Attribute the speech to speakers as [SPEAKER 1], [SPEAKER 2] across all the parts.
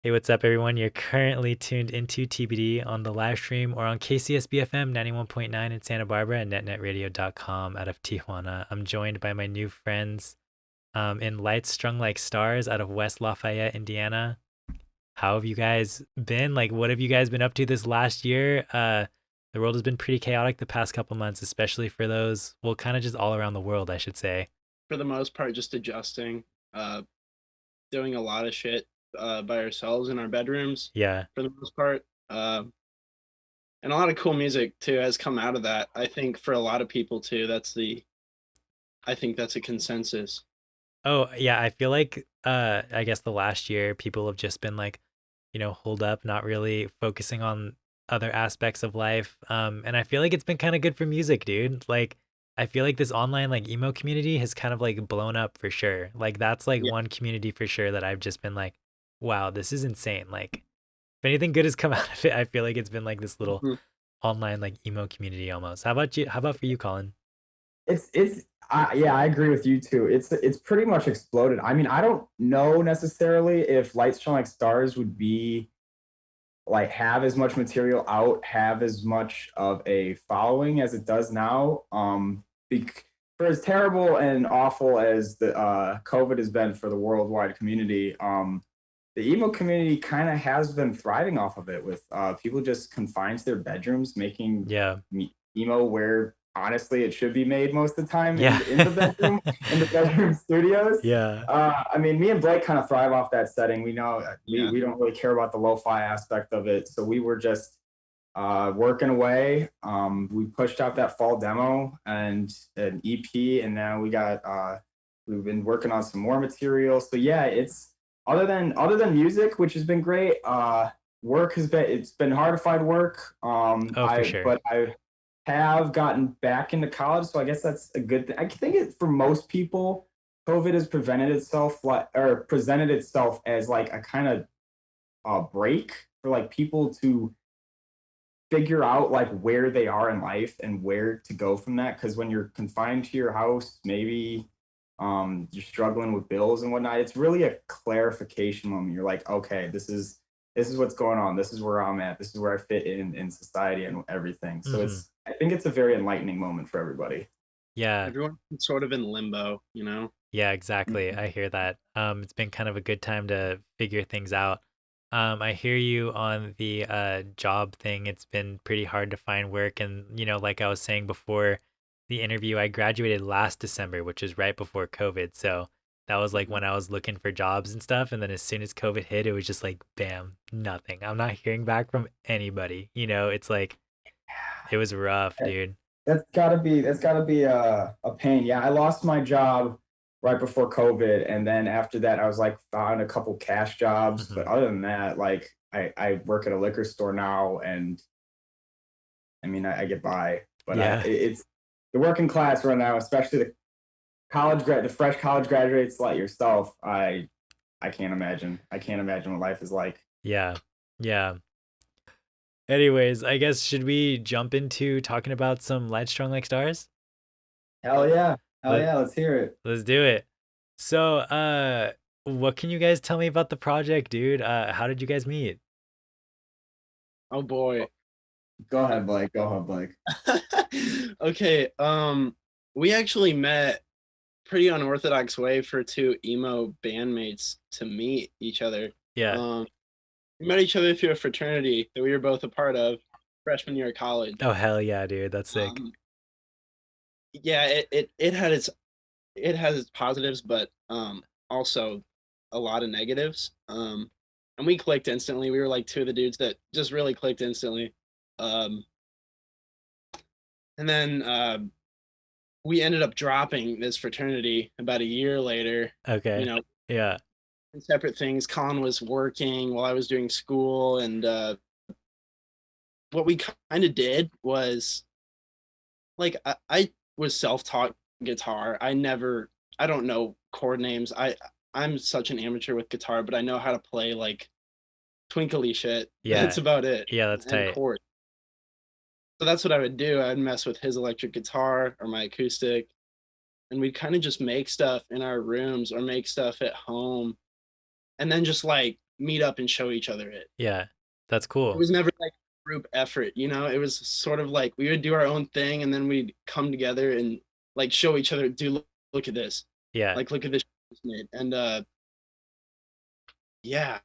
[SPEAKER 1] Hey, what's up, everyone? You're currently tuned into TBD on the live stream or on KCSB FM 91.9 in Santa Barbara and netnetradio.com out of Tijuana. I'm joined by my new friends in Lights Strung Like Stars out of West Lafayette, Indiana. How have you guys been? Like, what have you guys been up to this last year? The world has been pretty chaotic the past couple months, especially for those, well, kind of just all around the world, I should say.
[SPEAKER 2] For the most part, just adjusting, uh, doing a lot of shit by ourselves in our bedrooms
[SPEAKER 1] Yeah.
[SPEAKER 2] for the most part. And a lot of cool music too has come out of that. I think for a lot of people too, I think that's a consensus.
[SPEAKER 1] Oh, yeah, I feel like I guess the last year people have just been like, holed up, not really focusing on other aspects of life. And I feel like it's been kind of good for music, dude. Like I feel like this online like emo community has kind of like blown up for sure. Like that's like
[SPEAKER 2] Yeah.
[SPEAKER 1] one community for sure that I've just been like, wow, this is insane. Like if anything good has come out of it, I feel like it's been like this little
[SPEAKER 2] Mhm.
[SPEAKER 1] online like emo community almost. How about you? How about for you, Colin?
[SPEAKER 3] Yeah, I agree with you too. It's pretty much exploded. I mean, I don't know necessarily if Lights Shine Like Stars would be like have as much material out, have as much of a following as it does now. For as terrible and awful as the COVID has been for the worldwide community, the emo community kind of has been thriving off of it with people just confined to their bedrooms, making
[SPEAKER 1] Yeah.
[SPEAKER 3] emo where honestly it should be made most of the time
[SPEAKER 1] Yeah.
[SPEAKER 3] in the bedroom, in the bedroom studios.
[SPEAKER 1] Yeah.
[SPEAKER 3] I mean, me and Blake kind of thrive off that setting. We know
[SPEAKER 2] Yeah.
[SPEAKER 3] we don't really care about the lo-fi aspect of it, so we were just working away. We pushed out that fall demo and an EP, and now we've been working on some more material. So yeah, it's other than music, which has been great. Work has been it's been hard to find work.
[SPEAKER 1] Oh, for sure.
[SPEAKER 3] I have gotten back into college, so I guess that's a good thing. I think for most people, COVID has presented itself as like a kind of break for like people to figure out like where they are in life and where to go from that. Because when you're confined to your house, maybe you're struggling with bills and whatnot. It's really a clarification moment. You're like, okay, this is what's going on. This is where I'm at. This is where I fit in society and everything. So
[SPEAKER 1] Hmm.
[SPEAKER 3] I think it's a very enlightening moment for everybody.
[SPEAKER 1] Yeah.
[SPEAKER 2] Everyone's sort of in limbo, you know?
[SPEAKER 1] Yeah, exactly.
[SPEAKER 3] Mhm.
[SPEAKER 1] I hear that. It's been kind of a good time to figure things out. I hear you on the job thing. It's been pretty hard to find work, and like I was saying before the interview, I graduated last December, which was right before COVID. So that was like
[SPEAKER 2] Mhm.
[SPEAKER 1] when I was looking for jobs and stuff, and then as soon as COVID hit, it was just like bam, nothing. I'm not hearing back from anybody. It's like it was rough, dude.
[SPEAKER 3] That's gotta be a pain. Yeah, I lost my job right before COVID, and then after that, I was like found a couple cash jobs.
[SPEAKER 1] Hmm.
[SPEAKER 3] But other than that, like I work at a liquor store now, and I mean I get by. But
[SPEAKER 1] Yeah.
[SPEAKER 3] it's the working class right now, especially the fresh college graduates like yourself. I can't imagine. I can't imagine what life is like.
[SPEAKER 1] Yeah. Yeah. Anyways, I guess should we jump into talking about some Light Strung Like Stars?
[SPEAKER 3] Hell yeah, hell
[SPEAKER 1] Let
[SPEAKER 3] yeah. Let's hear it.
[SPEAKER 1] let's do it. So, what can you guys tell me about the project, dude? How did you guys meet?
[SPEAKER 2] Oh boy.
[SPEAKER 3] Go ahead, Blake. Go ahead, Blake.
[SPEAKER 2] Okay, we actually met pretty unorthodox way for two emo bandmates to meet each other.
[SPEAKER 1] Yeah.
[SPEAKER 2] Um, we met each other through a fraternity that we were both a part of freshman year of college.
[SPEAKER 1] Oh hell yeah, dude. That's sick.
[SPEAKER 2] Um, yeah, it has its positives, but also a lot of negatives. And we clicked instantly. We were like two of the dudes that just really clicked instantly. Um, and then we ended up dropping this fraternity about a year later. You
[SPEAKER 1] Okay.
[SPEAKER 2] know,
[SPEAKER 1] Yeah.
[SPEAKER 2] separate things. Colin was working while I was doing school, and what we kind of did was like I was self-taught guitar. I don't know chord names. I'm such an amateur with guitar, but I know how to play like twinkly shit. That's
[SPEAKER 1] Yeah.
[SPEAKER 2] about it.
[SPEAKER 1] Yeah, that's
[SPEAKER 2] And
[SPEAKER 1] tight.
[SPEAKER 2] chords. So that's what I would do. I'd mess with his electric guitar or my acoustic, and we'd kind of just make stuff in our rooms or make stuff at home, and then just like meet up and show each other it.
[SPEAKER 1] Yeah. That's
[SPEAKER 2] It
[SPEAKER 1] cool.
[SPEAKER 2] was never like a group effort, you know? It was sort of like we would do our own thing and then we'd come together and like show each other, dude, look at this.
[SPEAKER 1] Yeah.
[SPEAKER 2] Like look at this made. And yeah.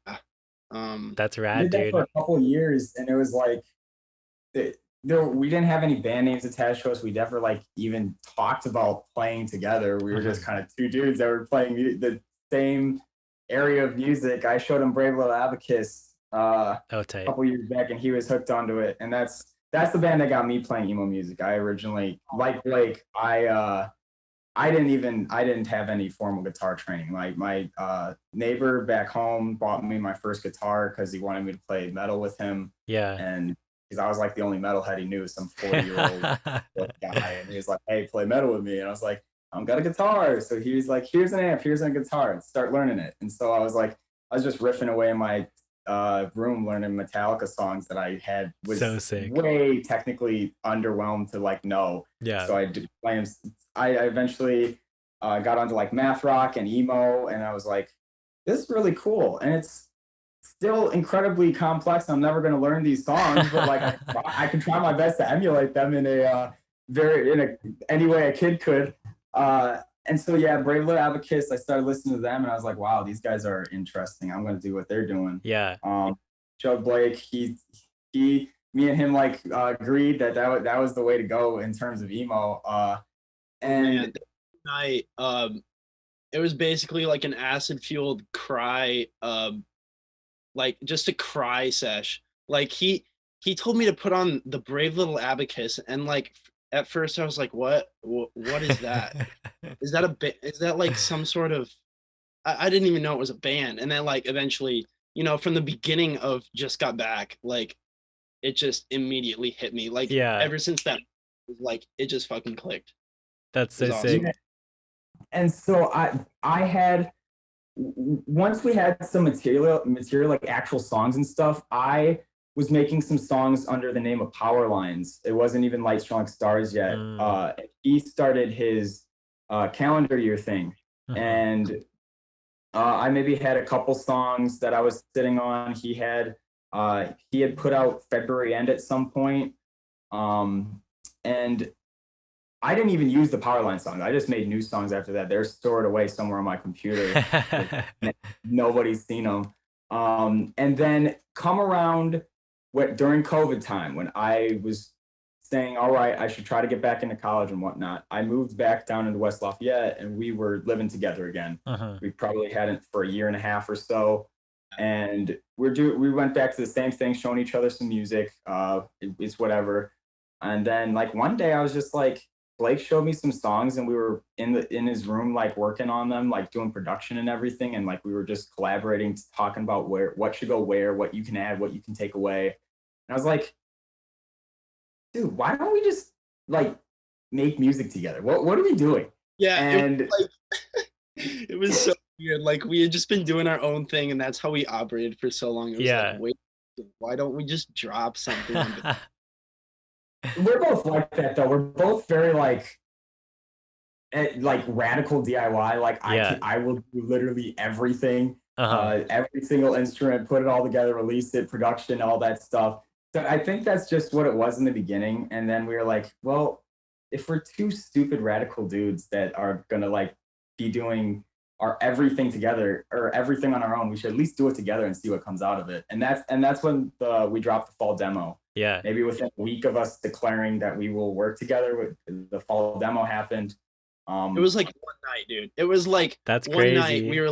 [SPEAKER 1] That's
[SPEAKER 3] We
[SPEAKER 1] rad,
[SPEAKER 3] did that for
[SPEAKER 1] dude.
[SPEAKER 3] a couple of years, and it was like we didn't have any band names attached to us. We never like even talked about playing together. We were just kind of two dudes that were playing the same area of music. I showed him Brave Little Abacus
[SPEAKER 1] Oh,
[SPEAKER 3] a
[SPEAKER 1] tight.
[SPEAKER 3] couple years back, and he was hooked onto it. And that's the band that got me playing emo music. I originally, like Blake, I didn't have any formal guitar training. Like my neighbor back home bought me my first guitar because he wanted me to play metal with him,
[SPEAKER 1] Yeah.
[SPEAKER 3] and because I was like the only metalhead he knew, some 40-year-old guy, and he was like, "Hey, play metal with me," and I was like, "I've got a guitar." So he was like, "Here's an amp, here's a guitar, and start learning it." And so I was just riffing away in my room learning Metallica songs that I had was
[SPEAKER 1] So sick.
[SPEAKER 3] way technically underwhelmed to like know.
[SPEAKER 1] Yeah.
[SPEAKER 3] So I did play him. I eventually got onto like math rock and emo, and I was like, this is really cool. And it's still incredibly complex. I'm never going to learn these songs, but like I can try my best to emulate them in any way a kid could. And so yeah, Brave Little Abacus, I started listening to them, and I was like, wow, these guys are interesting. I'm going to do what they're doing.
[SPEAKER 1] Yeah.
[SPEAKER 3] Joe Blake, me and him like agreed that was the way to go in terms of emo. And
[SPEAKER 2] night, it was basically like an acid fueled cry, like just a cry sesh. Like he told me to put on the Brave Little Abacus, and like at first I was like, what is that? Is that like some sort of I didn't even know it was a band. And then like eventually, you know, from the beginning of Just Got Back, like it just immediately hit me. Like ever since that, like it just fucking clicked.
[SPEAKER 1] That's so sick.
[SPEAKER 3] Yeah. And so I had, once we had some material like actual songs and stuff, I was making some songs under the name of Power Lines. It wasn't even like Strung Like Stars yet. He started his calendar year thing, and I maybe had a couple songs that I was sitting on. He had put out February End at some point, and I didn't even use the Powerline songs. I just made new songs after that. They're stored away somewhere on my computer. Nobody's seen them. And then come around during COVID time, when I was saying, all right, I should try to get back into college and whatnot, I moved back down into West Lafayette, and we were living together again. We probably hadn't for a year and a half or so. And we went back to the same thing, showing each other some music. It's whatever. And then like one day I was just like, Blake showed me some songs, and we were in his room, like working on them, like doing production and everything. And like, we were just collaborating, talking about what should go where, what you can add, what you can take away. And I was like, dude, why don't we just like make music together? What are we doing?
[SPEAKER 2] Yeah.
[SPEAKER 3] And
[SPEAKER 2] it was so weird. Like we had just been doing our own thing, and that's how we operated for so long. It was like, wait, why don't we just drop something?
[SPEAKER 3] We're both like that though. We're both very like radical DIY. Like I will do literally everything, every single instrument, put it all together, release it, production, all that stuff. So I think that's just what it was in the beginning. And then we were like, well, if we're two stupid radical dudes that are gonna like be doing our everything together or everything on our own, we should at least do it together and see what comes out of it. And that's when we dropped the fall demo.
[SPEAKER 1] Yeah.
[SPEAKER 3] Maybe within a week of us declaring that we will work together, the fall demo happened.
[SPEAKER 2] It was like one night, dude. It was like
[SPEAKER 1] that's
[SPEAKER 2] one
[SPEAKER 1] crazy.
[SPEAKER 2] night we were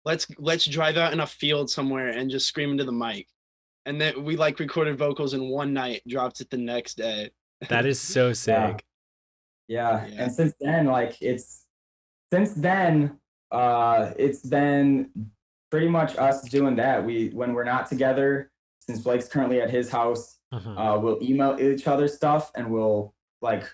[SPEAKER 2] like, let's drive out in a field somewhere and just scream into the mic. And then we like recorded vocals in one night, dropped it the next day.
[SPEAKER 1] That is so sick.
[SPEAKER 3] Yeah. And since then, it's been pretty much us doing that. When we're not together, since Blake's currently at his house, we'll email each other stuff, and we'll like,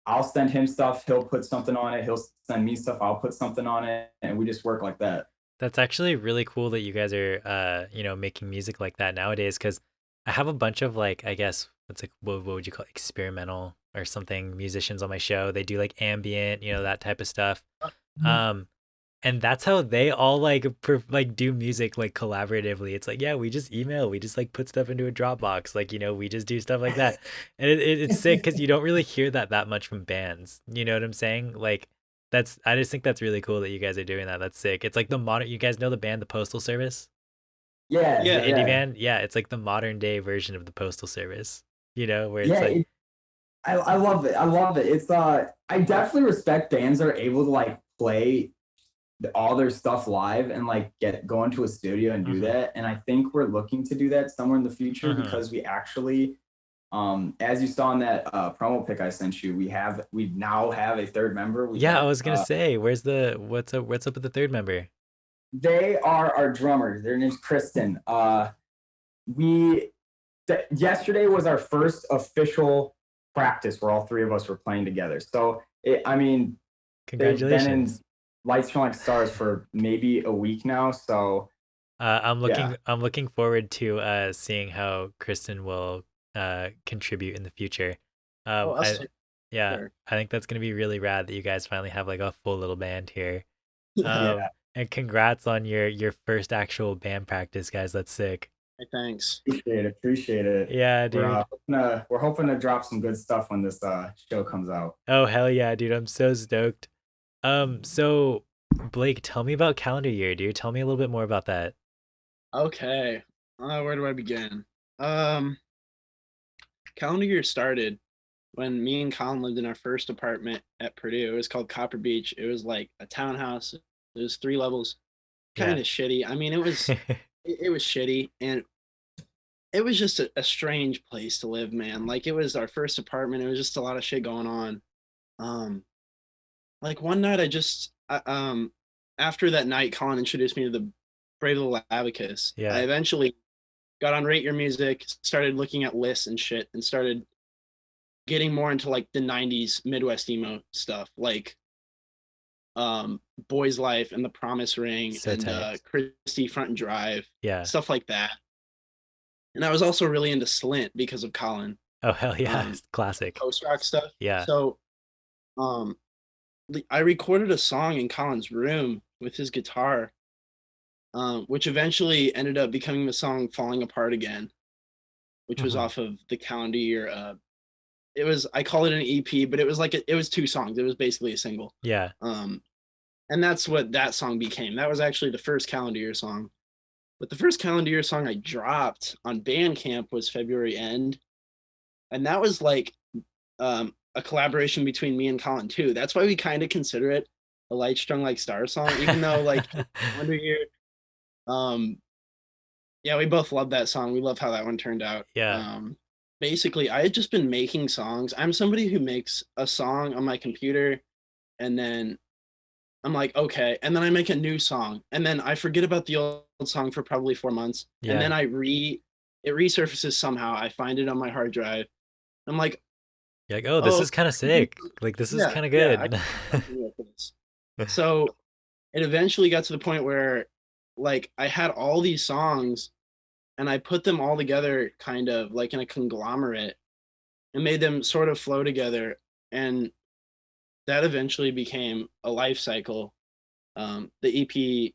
[SPEAKER 3] I'll send him stuff, he'll put something on it, he'll send me stuff, I'll put something on it, and we just work like that.
[SPEAKER 1] That's actually really cool that you guys are making music like that nowadays, because I have a bunch of like, I guess what would you call it, experimental or something musicians on my show. They do like ambient, that type of stuff. and that's how they all like like do music like collaboratively. It's like, yeah, we just email, we just like put stuff into a Dropbox, like, you know, we just do stuff like that. And it's sick because you don't really hear that much from bands. You know what I'm saying? Like, that's I just think that's really cool that you guys are doing that. That's sick. It's like the modern. You guys know the band, the Postal Service,
[SPEAKER 3] Yeah,
[SPEAKER 1] the
[SPEAKER 2] Yeah.
[SPEAKER 1] indie
[SPEAKER 3] yeah,
[SPEAKER 1] band. Yeah, it's like the modern day version of the Postal Service. You know, where it's
[SPEAKER 3] yeah.
[SPEAKER 1] like,
[SPEAKER 3] I love it. I love it. It's I definitely respect bands that are able to like play all their stuff live and like go into a studio and do
[SPEAKER 1] mm-hmm,
[SPEAKER 3] that. And I think we're looking to do that somewhere in the future
[SPEAKER 1] mm-hmm.
[SPEAKER 3] because we actually, as you saw in that promo pic I sent you, we now have a third member. We
[SPEAKER 1] Yeah, I
[SPEAKER 3] have
[SPEAKER 1] was gonna say, where's the what's up with the third member?
[SPEAKER 3] they are our drummers. Their name's Kristen. We yesterday was our first official practice where all three of us were playing together. So I mean, they've been in
[SPEAKER 1] Congratulations.
[SPEAKER 3] Lights Strung Like Stars for maybe a week now. So yeah,
[SPEAKER 1] I'm looking forward to seeing how Kristen will contribute in the future.
[SPEAKER 2] Oh, us
[SPEAKER 1] I
[SPEAKER 2] too.
[SPEAKER 1] Yeah,
[SPEAKER 2] Sure.
[SPEAKER 1] I think that's gonna be really rad that you guys finally have like a full little band here.
[SPEAKER 3] yeah.
[SPEAKER 1] And congrats on your first actual band practice, guys. That's sick.
[SPEAKER 2] Hey, thanks.
[SPEAKER 3] Appreciate it. Appreciate it.
[SPEAKER 1] Yeah, dude.
[SPEAKER 3] We're hoping to drop some good stuff when this show comes out.
[SPEAKER 1] Oh hell yeah, dude. I'm so stoked. So Blake, tell me about calendar year, dude. Tell me a little bit more about that.
[SPEAKER 2] Okay. Where do I begin? Um, Calendar year started when me and Colin lived in our first apartment at Purdue. It was called Copper Beach. It was like a townhouse. It was 3 levels, kind
[SPEAKER 1] Yeah.
[SPEAKER 2] of shitty. I mean, it was shitty, and it was just a strange place to live, man. Like it was our first apartment. It was just a lot of shit going on. Um, like one night, after that night, Colin introduced me to the Brave Little Abacus. I
[SPEAKER 1] Yeah.
[SPEAKER 2] eventually got on Rate Your Music, started looking at lists and shit, and started getting more into like the 90s Midwest emo stuff, like Boy's Life and The Promise Ring
[SPEAKER 1] So
[SPEAKER 2] and
[SPEAKER 1] tight.
[SPEAKER 2] Christie Front and Drive,
[SPEAKER 1] Yeah.
[SPEAKER 2] stuff like that. And I was also really into Slint because of Colin,
[SPEAKER 1] Oh hell yeah.
[SPEAKER 2] um,
[SPEAKER 1] Classic.
[SPEAKER 2] post rock stuff.
[SPEAKER 1] Yeah.
[SPEAKER 2] So um, I recorded a song in Colin's room with his guitar, which eventually ended up becoming the song Falling Apart Again, which was
[SPEAKER 1] Hmm.
[SPEAKER 2] off of the calendar year. It was, I call it an EP, but it was like it was 2 songs. It was basically a single.
[SPEAKER 1] Yeah.
[SPEAKER 2] Um, and that's what that song became. That was actually the first calendar year song. But the first calendar year song I dropped on Bandcamp was February End, and that was like a collaboration between me and Colin too. That's why we kind of consider it a Light Strung Like Stars song, even though like calendar year. Um, yeah, we both love that song. We love how that one turned out.
[SPEAKER 1] Yeah.
[SPEAKER 2] Basically, I had just been making songs. I'm somebody who makes a song on my computer, and then I'm like, okay, and then I make a new song, and then I forget about the old song for probably 4 months, and
[SPEAKER 1] Yeah.
[SPEAKER 2] then it resurfaces somehow. I find it on my hard drive. I'm like,
[SPEAKER 1] You're like, oh, this
[SPEAKER 2] oh,
[SPEAKER 1] is kind of sick. Like, this is
[SPEAKER 2] yeah,
[SPEAKER 1] kind of
[SPEAKER 2] yeah, I
[SPEAKER 1] good.
[SPEAKER 2] can do this. So it eventually got to the point where, like, I had all these songs, and I put them all together, kind of like in a conglomerate, and made them sort of flow together, and that eventually became a life cycle. The EP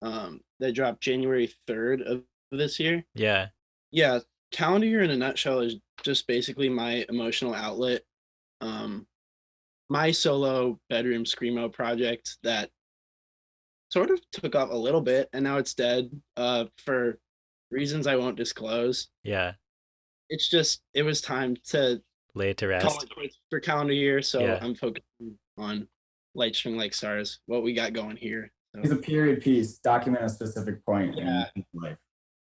[SPEAKER 2] that dropped January 3rd of this year.
[SPEAKER 1] Yeah.
[SPEAKER 2] Yeah, calendar year in a nutshell is just basically my emotional outlet. Um, my solo bedroom screamo project that sort of took off a little bit and now it's dead for reasons I won't disclose.
[SPEAKER 1] Yeah.
[SPEAKER 2] It's just it was time to
[SPEAKER 1] Lay it to
[SPEAKER 2] call
[SPEAKER 1] rest.
[SPEAKER 2] it quits for calendar year, so
[SPEAKER 1] Yeah.
[SPEAKER 2] I'm focusing on Light String Like Stars, what we got going here.
[SPEAKER 3] It's
[SPEAKER 2] So
[SPEAKER 3] a period piece, document a specific point
[SPEAKER 2] yeah.
[SPEAKER 3] in life.
[SPEAKER 2] And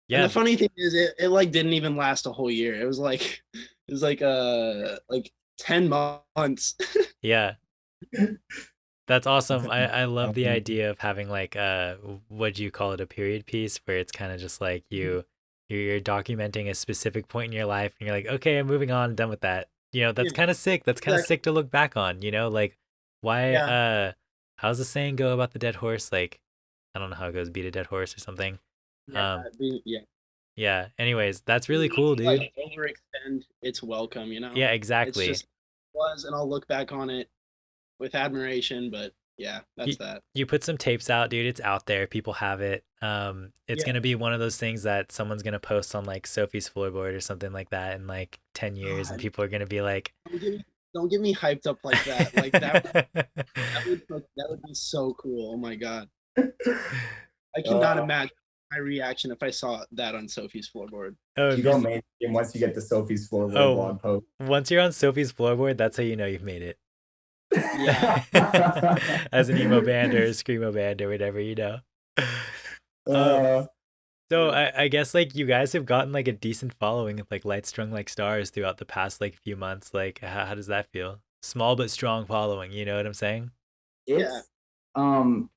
[SPEAKER 1] Yeah.
[SPEAKER 2] the funny thing is it like didn't even last a whole year. It was like 10 months.
[SPEAKER 1] Yeah. That's awesome. I love the idea of having like what do you call it, a period piece where it's kind of just like you're documenting a specific point in your life and you're like, okay, I'm moving on, done with that. You know, that's
[SPEAKER 2] Yeah,
[SPEAKER 1] kind of sick. That's kind of
[SPEAKER 2] exactly.
[SPEAKER 1] sick to look back on, you know? Like why
[SPEAKER 2] Yeah.
[SPEAKER 1] how's the saying go about the dead horse? Like I don't know how it goes, beat a dead horse or something.
[SPEAKER 2] Yeah.
[SPEAKER 1] Um
[SPEAKER 2] Yeah.
[SPEAKER 1] yeah, anyways, that's really
[SPEAKER 2] Not
[SPEAKER 1] cool,
[SPEAKER 2] to, like
[SPEAKER 1] dude.
[SPEAKER 2] overextend its welcome,
[SPEAKER 1] Yeah,
[SPEAKER 2] It's
[SPEAKER 1] exactly.
[SPEAKER 2] just was, and I'll look back on it with admiration, but Yeah,
[SPEAKER 1] You,
[SPEAKER 2] that's that.
[SPEAKER 1] you put some tapes out, dude. It's out there. People have it. It's
[SPEAKER 2] Yeah.
[SPEAKER 1] gonna be one of those things that someone's gonna post on like Sophie's floorboard or something like that in like 10 years, and
[SPEAKER 2] God,
[SPEAKER 1] people are gonna be like,
[SPEAKER 2] don't get me hyped up like that. Like that would be so cool. Oh my god, I cannot
[SPEAKER 3] Uh,
[SPEAKER 2] imagine my reaction if I saw that on Sophie's floorboard.
[SPEAKER 1] oh,
[SPEAKER 3] you
[SPEAKER 1] if
[SPEAKER 3] go
[SPEAKER 1] you,
[SPEAKER 3] mainstream once you get the Sophie's floorboard
[SPEAKER 1] oh,
[SPEAKER 3] blog post.
[SPEAKER 1] once you're on Sophie's floorboard, that's how you know you've made it.
[SPEAKER 2] Yeah,
[SPEAKER 1] As an emo band or a screamo band or whatever, you know. Um,
[SPEAKER 3] uh,
[SPEAKER 1] so I guess like you guys have gotten like a decent following of like Light Strung Like Stars throughout the past like few months. Like how does that feel? Small but strong following, you know what I'm saying?
[SPEAKER 2] yeah,
[SPEAKER 3] it's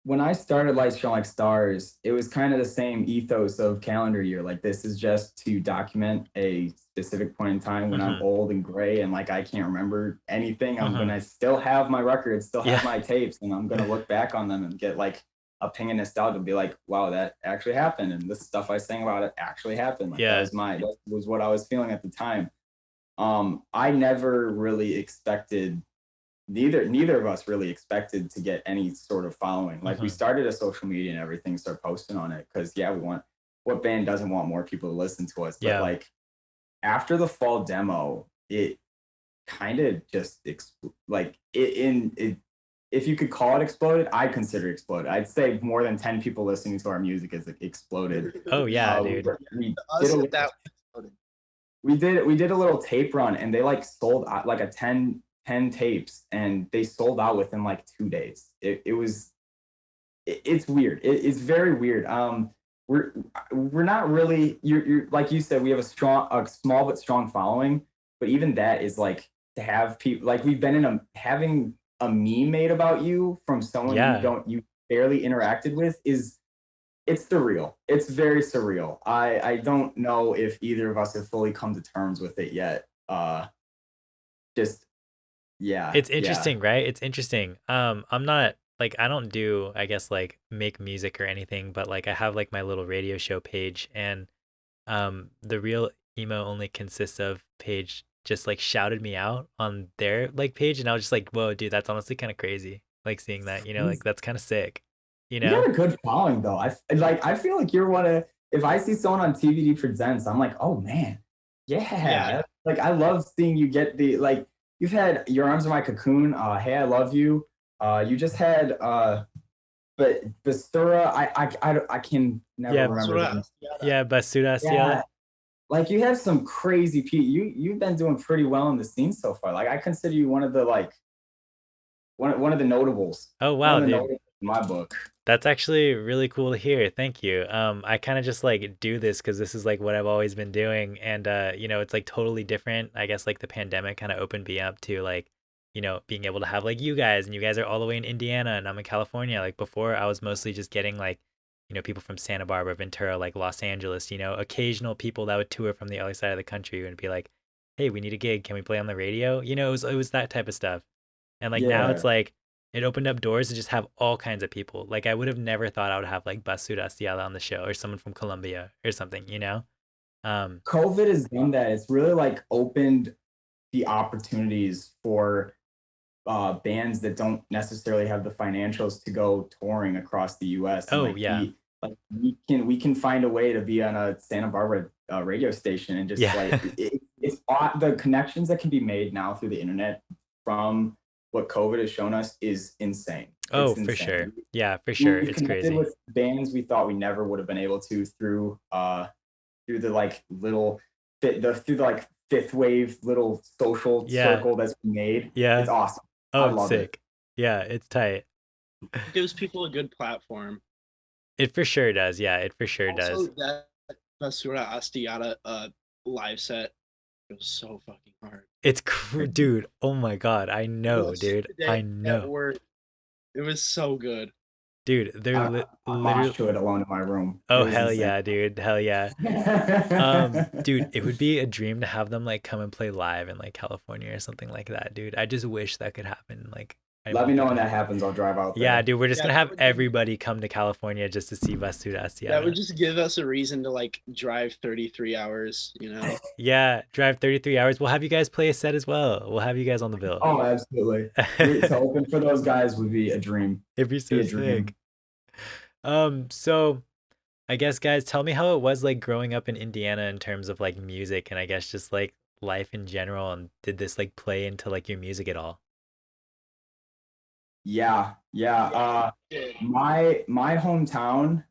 [SPEAKER 3] when I started Light Strung Like Stars, it was kind of the same ethos of calendar year. Like this is just to document a specific point in time when I'm
[SPEAKER 1] Mm-hmm.
[SPEAKER 3] old and gray and like I can't remember anything. I'm
[SPEAKER 1] Mm-hmm.
[SPEAKER 3] gonna still have my records, still have
[SPEAKER 1] Yeah.
[SPEAKER 3] my tapes, and I'm gonna look back on them and get like a ping of nostalgia and be like, wow, that actually happened. And this stuff I sang about it actually happened. Like
[SPEAKER 1] Yeah.
[SPEAKER 3] that was what I was feeling at the time. I never really expected neither of us really expected to get any sort of following. Like we
[SPEAKER 1] Mm-hmm.
[SPEAKER 3] started a social media and everything, start posting on it because yeah, we want what band doesn't want more people to listen to us. But
[SPEAKER 1] Yeah.
[SPEAKER 3] like after the fall demo, it kind of just like it if you could call it exploded, I consider it exploded. I'd say more than 10 people listening to our music is exploded.
[SPEAKER 1] Oh yeah,
[SPEAKER 3] We,
[SPEAKER 1] dude.
[SPEAKER 3] we
[SPEAKER 2] us
[SPEAKER 3] did a,
[SPEAKER 2] that
[SPEAKER 3] we did a little tape run and they like sold out like a 10 tapes and they sold out within like 2 days. It's weird. It's very weird. We're not really you're like you said, we have a small but strong following, but even that is like to have people like we've been having a meme made about you from someone
[SPEAKER 1] Yeah.
[SPEAKER 3] you barely interacted with is it's surreal. It's very surreal. I don't know if either of us have fully come to terms with it yet. Just yeah,
[SPEAKER 1] It's
[SPEAKER 3] yeah.
[SPEAKER 1] interesting, right? It's interesting. I'm not like I don't do I guess like make music or anything, but like I have like my little radio show page and the real emo only consists of page just like shouted me out on their like page and I was just like, whoa, dude, that's honestly kind of crazy. Like seeing that, you know, like that's kind of sick, you
[SPEAKER 3] You
[SPEAKER 1] know?
[SPEAKER 3] got a good following though. I feel like you're one of if I see someone on TBD presents, I'm like, oh man,
[SPEAKER 2] yeah,
[SPEAKER 3] yeah. Like I love seeing you get the like you've had Your Arms Are My Cocoon, Hey I Love You. You just had but Basura, I can never
[SPEAKER 1] Yeah,
[SPEAKER 3] remember them.
[SPEAKER 1] yeah, Basura
[SPEAKER 3] Yeah,
[SPEAKER 1] Ciela.
[SPEAKER 3] like you have some crazy you've been doing pretty well in the scene so far. Like I consider you one of the like one of the notables.
[SPEAKER 1] Oh
[SPEAKER 3] One
[SPEAKER 1] wow,
[SPEAKER 3] of the
[SPEAKER 1] dude.
[SPEAKER 3] notables in my book.
[SPEAKER 1] That's actually really cool to hear. Thank you. I kind of just like do this because this is like what I've always been doing, and you know, it's like totally different. I guess like the pandemic kind of opened me up to like, you know, being able to have like you guys, and you guys are all the way in Indiana, and I'm in California. Like before, I was mostly just getting like, you know, people from Santa Barbara, Ventura, like Los Angeles. You know, occasional people that would tour from the other side of the country and be like, "Hey, we need a gig. Can we play on the radio?" You know, it was that type of stuff. And like now it's
[SPEAKER 3] Yeah.
[SPEAKER 1] like it opened up doors to just have all kinds of people. Like I would have never thought I would have like Basura Ciala on the show or someone from Colombia or something, you know? Um,
[SPEAKER 3] COVID has done that. It's really like opened the opportunities for bands that don't necessarily have the financials to go touring across the U.S. and
[SPEAKER 1] oh
[SPEAKER 3] like
[SPEAKER 1] yeah.
[SPEAKER 3] be like we can find a way to be on a Santa Barbara radio station and just
[SPEAKER 1] Yeah.
[SPEAKER 3] like it's the connections that can be made now through the internet from what COVID has shown us is insane.
[SPEAKER 1] Oh,
[SPEAKER 3] It's
[SPEAKER 1] for sure.
[SPEAKER 3] insane.
[SPEAKER 1] Yeah, for sure.
[SPEAKER 3] We've
[SPEAKER 1] It's
[SPEAKER 3] connected
[SPEAKER 1] crazy.
[SPEAKER 3] with bands we thought we never would have been able to through the like little through the like fifth wave little social
[SPEAKER 1] Yeah.
[SPEAKER 3] circle that's been made.
[SPEAKER 1] Yeah.
[SPEAKER 3] It's awesome.
[SPEAKER 1] Oh,
[SPEAKER 3] I
[SPEAKER 1] it's
[SPEAKER 3] love it.
[SPEAKER 1] sick. Yeah, it's tight.
[SPEAKER 2] it gives people a good platform.
[SPEAKER 1] It for sure does. Yeah, it for sure
[SPEAKER 2] Also,
[SPEAKER 1] does.
[SPEAKER 2] that Basura Astiata live set was so fucking hard.
[SPEAKER 1] Dude. Oh my God. I know, dude.
[SPEAKER 2] Yesterday
[SPEAKER 1] I
[SPEAKER 2] at
[SPEAKER 1] know.
[SPEAKER 2] work, it was so good.
[SPEAKER 1] Dude, they're
[SPEAKER 3] I moshed
[SPEAKER 1] literally.
[SPEAKER 3] to it alone in my room. It
[SPEAKER 1] Oh,
[SPEAKER 3] was
[SPEAKER 1] hell
[SPEAKER 3] insane.
[SPEAKER 1] yeah, dude. Hell yeah. Dude, it would be a dream to have them like come and play live in like California or something like that, dude. I just wish that could happen. Like I
[SPEAKER 3] Let
[SPEAKER 1] won't
[SPEAKER 3] me know
[SPEAKER 1] be
[SPEAKER 3] when
[SPEAKER 1] there.
[SPEAKER 3] that happens. I'll drive out
[SPEAKER 1] Yeah,
[SPEAKER 3] there.
[SPEAKER 1] dude, we're just
[SPEAKER 2] Yeah,
[SPEAKER 1] gonna
[SPEAKER 2] that
[SPEAKER 1] have
[SPEAKER 2] would
[SPEAKER 1] everybody come to California just to see Basura
[SPEAKER 2] that would
[SPEAKER 1] Asiana.
[SPEAKER 2] just give us a reason to like drive 33 hours, you know.
[SPEAKER 1] Yeah, drive 33 hours. We'll have you guys play a set as well. We'll have you guys on the bill.
[SPEAKER 3] Oh, absolutely. To open for those guys would be a dream.
[SPEAKER 1] It'd be
[SPEAKER 3] Be
[SPEAKER 1] so
[SPEAKER 3] a dream.
[SPEAKER 1] sick. So I guess guys, tell me how it was like growing up in Indiana in terms of like music and I guess just like life in general, and did this like play into like your music at all?
[SPEAKER 3] Yeah, yeah. My hometown,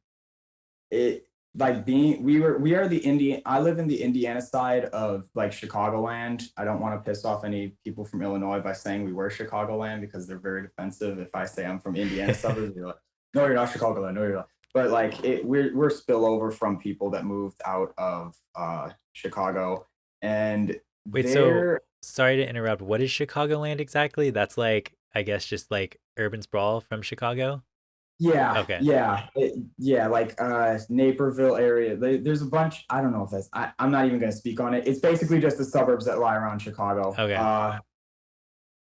[SPEAKER 3] it like being we are the Indian. I live in the Indiana side of like Chicagoland. I don't want to piss off any people from Illinois by saying we were Chicagoland because they're very defensive. If I say I'm from Indiana suburbs, you're like, no, you're not Chicagoland. No, you're not. But like we're spillover from people that moved out of Chicago, and
[SPEAKER 1] Wait, so
[SPEAKER 3] they're
[SPEAKER 1] sorry to interrupt. What is Chicagoland exactly? That's like, I guess just like urban sprawl from Chicago?
[SPEAKER 3] yeah,
[SPEAKER 1] Okay.
[SPEAKER 3] yeah, yeah, like Naperville area. There's a bunch. I don't know if I'm not even going to speak on it. It's basically just the suburbs that lie around Chicago.
[SPEAKER 1] Okay.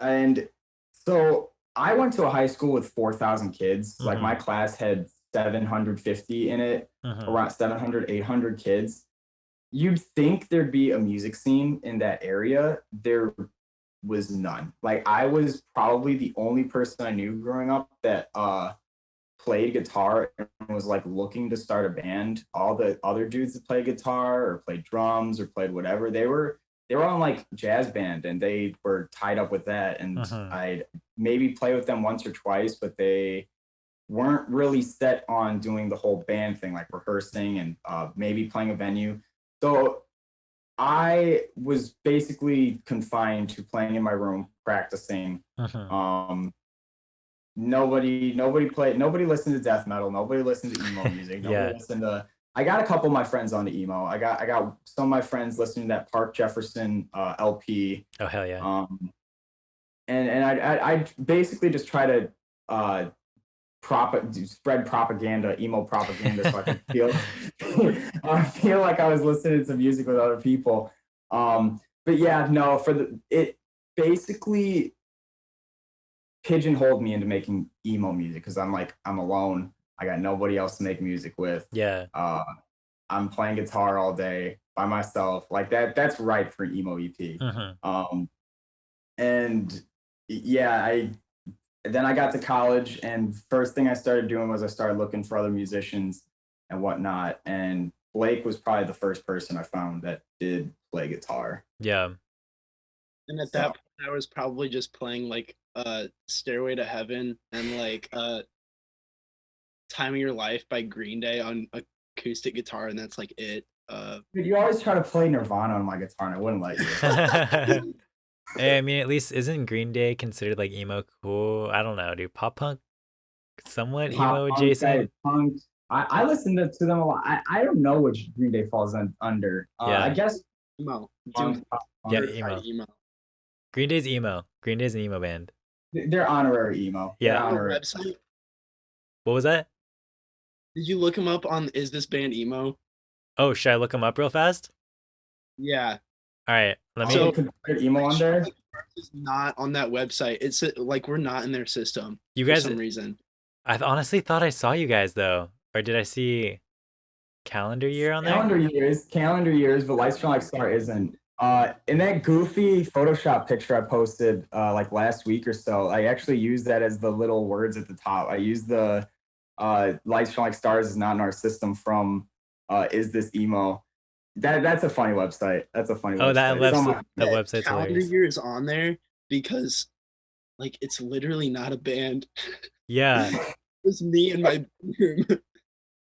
[SPEAKER 3] And so I went to a high school with 4,000 kids. Like my
[SPEAKER 1] Mm-hmm.
[SPEAKER 3] class had 750 in it,
[SPEAKER 1] Mm-hmm.
[SPEAKER 3] around 700, 800 kids. You'd think there'd be a music scene in that area. There was none. Like I was probably the only person I knew growing up that played guitar and was like looking to start a band. All the other dudes that played guitar or played drums or played whatever, they were on like jazz band and they were tied up with that. And
[SPEAKER 1] Mm-hmm.
[SPEAKER 3] I'd maybe play with them once or twice, but they weren't really set on doing the whole band thing, like rehearsing and maybe playing a venue. So I was basically confined to playing in my room, practicing.
[SPEAKER 1] Mm-hmm.
[SPEAKER 3] Um, nobody listened to death metal, nobody listened to emo music, nobody
[SPEAKER 1] Yeah.
[SPEAKER 3] listened to I got a couple of my friends on the emo. I got some of my friends listening to that Park Jefferson LP.
[SPEAKER 1] Oh, hell yeah.
[SPEAKER 3] And I basically just try to uh spread propaganda, emo propaganda, so I could feel I feel like I was listening to music with other people. But yeah, no, it basically pigeonholed me into making emo music because I'm alone. I got nobody else to make music with.
[SPEAKER 1] Yeah.
[SPEAKER 3] I'm playing guitar all day by myself. Like that's right for an emo EP.
[SPEAKER 1] Mm-hmm.
[SPEAKER 3] And yeah, then I got to college, and first thing I started doing was I started looking for other musicians and whatnot. And Blake was probably the first person I found that did play guitar.
[SPEAKER 1] Yeah.
[SPEAKER 2] And at that point, I was probably just playing like Stairway to Heaven and like Time of Your Life by Green Day on acoustic guitar, and that's like it.
[SPEAKER 3] Dude, you always try to play Nirvana on my guitar, and I wouldn't let you.
[SPEAKER 1] Hey, I mean, at least isn't Green Day considered like emo cool? I don't know, dude. Pop punk, somewhat emo
[SPEAKER 3] Pop punk,
[SPEAKER 1] adjacent.
[SPEAKER 3] punk. I listen to them a lot. I don't know which Green Day falls under. I
[SPEAKER 1] Yeah.
[SPEAKER 3] guess
[SPEAKER 2] Emo.
[SPEAKER 3] punk, pop punk.
[SPEAKER 1] Yeah,
[SPEAKER 2] Certified
[SPEAKER 1] emo. Green Day's emo. Green Day's an emo band.
[SPEAKER 3] They're honorary emo.
[SPEAKER 1] Yeah.
[SPEAKER 3] They're
[SPEAKER 2] On the
[SPEAKER 3] honorary.
[SPEAKER 2] website,
[SPEAKER 1] What was that?
[SPEAKER 2] did you look them up on Is This Band Emo?
[SPEAKER 1] Oh, should I look them up real fast?
[SPEAKER 2] Yeah.
[SPEAKER 1] All right, let me.
[SPEAKER 2] So-
[SPEAKER 3] Considered emo on there.
[SPEAKER 2] It's not on that website. It's like we're not in their system
[SPEAKER 1] You
[SPEAKER 2] for
[SPEAKER 1] guys,
[SPEAKER 2] some reason.
[SPEAKER 1] I honestly thought I saw you guys though, or did I see calendar year on there?
[SPEAKER 3] Calendar years, but Light Strung Like Star isn't. In that goofy Photoshop picture I posted like last week or so, I actually used that as the little words at the top. I used the Light Strung Like Stars is not in our system from Is This Emo. That's a funny website. That's a funny
[SPEAKER 1] Oh, that
[SPEAKER 3] website.
[SPEAKER 1] website's
[SPEAKER 2] Calendar
[SPEAKER 1] hilarious.
[SPEAKER 2] year is on there because like it's literally not a band.
[SPEAKER 1] Yeah,
[SPEAKER 2] It's me and my room.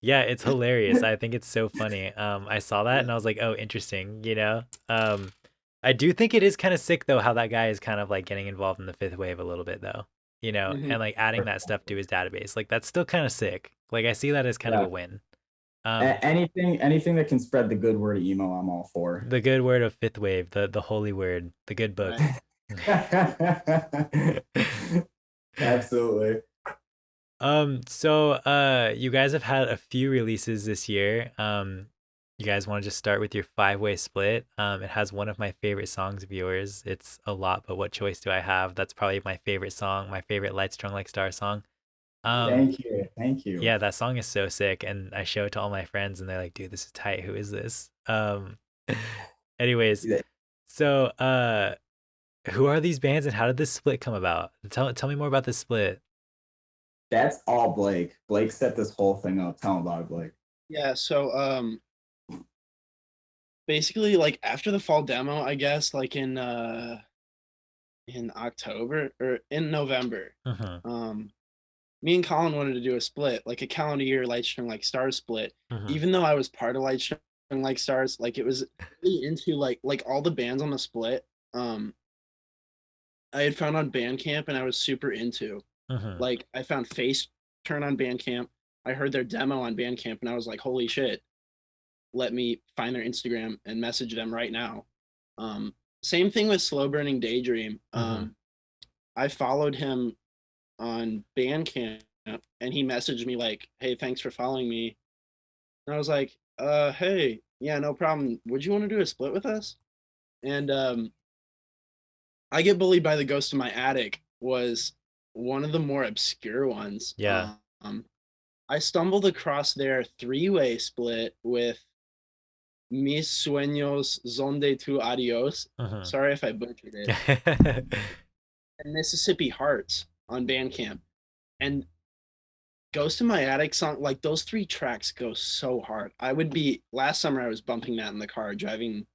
[SPEAKER 1] yeah, it's hilarious. I think it's so funny. I saw that and I was like, oh, interesting, you know? I do think it is kind of sick though how that guy is kind of like getting involved in the fifth wave a little bit though, you know,
[SPEAKER 2] Mhm.
[SPEAKER 1] and like adding that stuff to his database. Like that's still kind of sick. Like I see that as kind of
[SPEAKER 3] Yeah.
[SPEAKER 1] a win.
[SPEAKER 3] Anything that can spread the good word of emo, I'm all for.
[SPEAKER 1] The good word of fifth wave, the holy word, the good book.
[SPEAKER 3] Absolutely.
[SPEAKER 1] So you guys have had a few releases this year. You guys want to just start with your 5-way split? It has one of my favorite songs of yours. It's A Lot, But What Choice Do I Have? That's probably my favorite song, my favorite Light Strung Like Stars song. Um,
[SPEAKER 3] Thank you. Thank you.
[SPEAKER 1] yeah, that song is so sick, and I show it to all my friends, and they're like, "Dude, this is tight. Who is this?" Anyways, so who are these bands, and how did this split come about? Tell me more about this split.
[SPEAKER 3] That's all Blake. Blake set this whole thing up. Tell him about it, Blake.
[SPEAKER 2] Yeah, so basically like after the fall demo, I guess, like in October or in November, me and Colin wanted to do a split, like a calendar year Light Strung Like Stars split. Even though I was part of Light Strung Like Stars, like it was really into like all the bands on the split. I had found on Bandcamp and I was super into. Like I found Face Turn on Bandcamp. I heard their demo on Bandcamp and I was like, holy shit, let me find their Instagram and message them right now. Same thing with Slow Burning Daydream. I followed him on Bandcamp and he messaged me like, hey, thanks for following me. And I was like, hey, yeah, no problem. Would you want to do a split with us? And I Get Bullied by the Ghost in My Attic was one of the more obscure ones.
[SPEAKER 1] Yeah.
[SPEAKER 2] I stumbled across their 3-way split with Mis Sueños Son de Tu Adios. Sorry if I butchered it. And Mississippi Hearts on Bandcamp. And Ghost in My Attic song, like those 3 tracks go so hard. Last summer I was bumping that in the car driving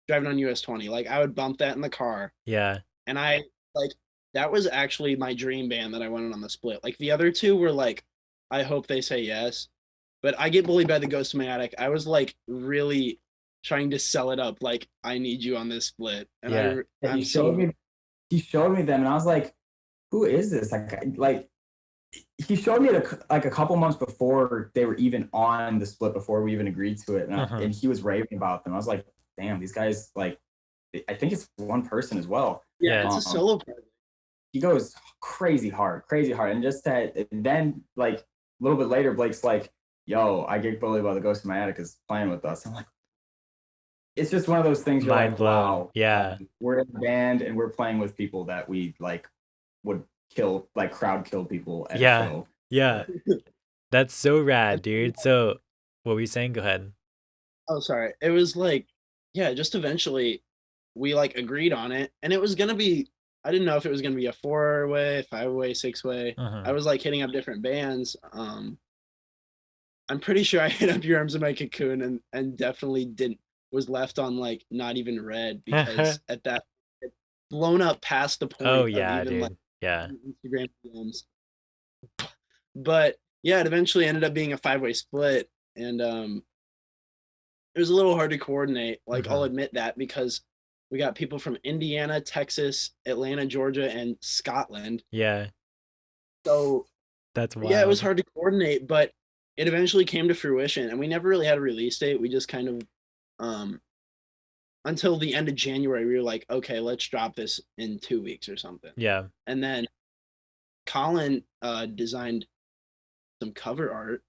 [SPEAKER 2] on US 20. Like I would bump that in the car.
[SPEAKER 1] Yeah.
[SPEAKER 2] And that was actually my dream band that I wanted on the split. Like the other 2 were like, I hope they say yes. But I Get Bullied by the Ghost in My Attic, I was like really trying to sell it up. Like I need you on this split. And
[SPEAKER 3] he showed me them and I was like, who is this? Like he showed me like a couple months before they were even on the split, before we even agreed to it. And he was raving about them. I was like, damn, these guys, like, I think it's one person as well.
[SPEAKER 2] Yeah, it's a solo project.
[SPEAKER 3] He goes crazy hard. And just that, and then like a little bit later, Blake's like, yo, I Get Bullied by the Ghost in My Attic is playing with us. I'm like, it's just one of those things you're
[SPEAKER 1] Mind
[SPEAKER 3] like,
[SPEAKER 1] blown.
[SPEAKER 3] wow.
[SPEAKER 1] Yeah.
[SPEAKER 3] We're in a band and we're playing with people that we like would kill, like crowd kill people at a show.
[SPEAKER 1] Yeah. That's so rad, dude. So what were you saying? Go ahead.
[SPEAKER 2] Oh, sorry. It was like, yeah, just eventually we like agreed on it. And it was gonna be, I didn't know if it was gonna be a 4-way, 5-way, 6-way. I was like hitting up different bands. I'm pretty sure I hit up Your Arms in My Cocoon and definitely was left on like not even read, because at that it blown up past the point of even
[SPEAKER 1] dude.
[SPEAKER 2] like Instagram DMs. But yeah, it eventually ended up being a 5-way split, and it was a little hard to coordinate. Like I'll admit that, because we got people from Indiana, Texas, Atlanta, Georgia, and Scotland.
[SPEAKER 1] Yeah.
[SPEAKER 2] So
[SPEAKER 1] that's wild.
[SPEAKER 2] Yeah, it was hard to coordinate, but it eventually came to fruition, and we never really had a release date. We just kind of until the end of January, we were like, okay, let's drop this in 2 weeks or something.
[SPEAKER 1] Yeah.
[SPEAKER 2] And then Colin designed some cover art,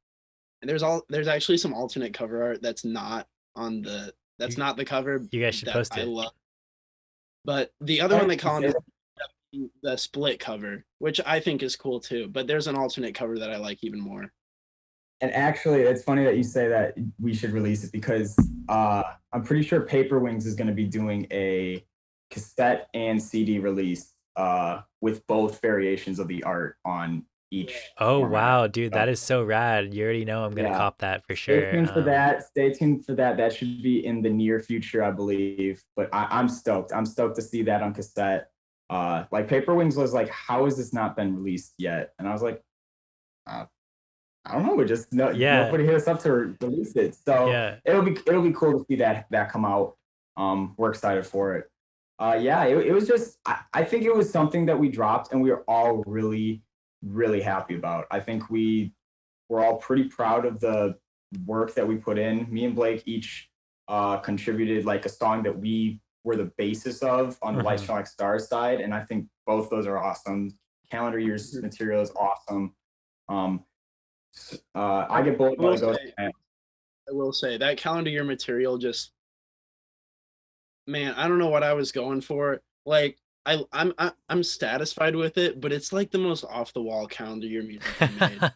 [SPEAKER 2] and there's actually some alternate cover art that's not the cover.
[SPEAKER 1] You guys should post it.
[SPEAKER 2] I love. But the other one that Colin did, the split cover, which I think is cool too. But there's an alternate cover that I like even more.
[SPEAKER 3] And actually, it's funny that you say that we should release it, because I'm pretty sure Paper Wings is going to be doing a cassette and CD release with both variations of the art on each.
[SPEAKER 1] Oh, wow, dude, that is so rad. You already know I'm going to cop that for sure.
[SPEAKER 3] Stay tuned for that. Stay tuned for that. That should be in the near future, I believe. But I'm stoked. I'm stoked to see that on cassette. Like Paper Wings was like, how has this not been released yet? And I was like, I don't know. We just nobody hit us up to release it. So it'll be cool to see that come out. We're excited for it. It was just I think it was something that we dropped and we were all really, really happy about. I think we're all pretty proud of the work that we put in. Me and Blake each contributed like a song that we were the basis of on the Light Strung Like Stars side, and I think both those are awesome. Calendar Year's material is awesome. I Get Bullied by the Ghost.
[SPEAKER 2] I will say that calendar year material just, man, I don't know what I was going for. Like I'm satisfied with it, but it's like the most off the wall calendar year music he made.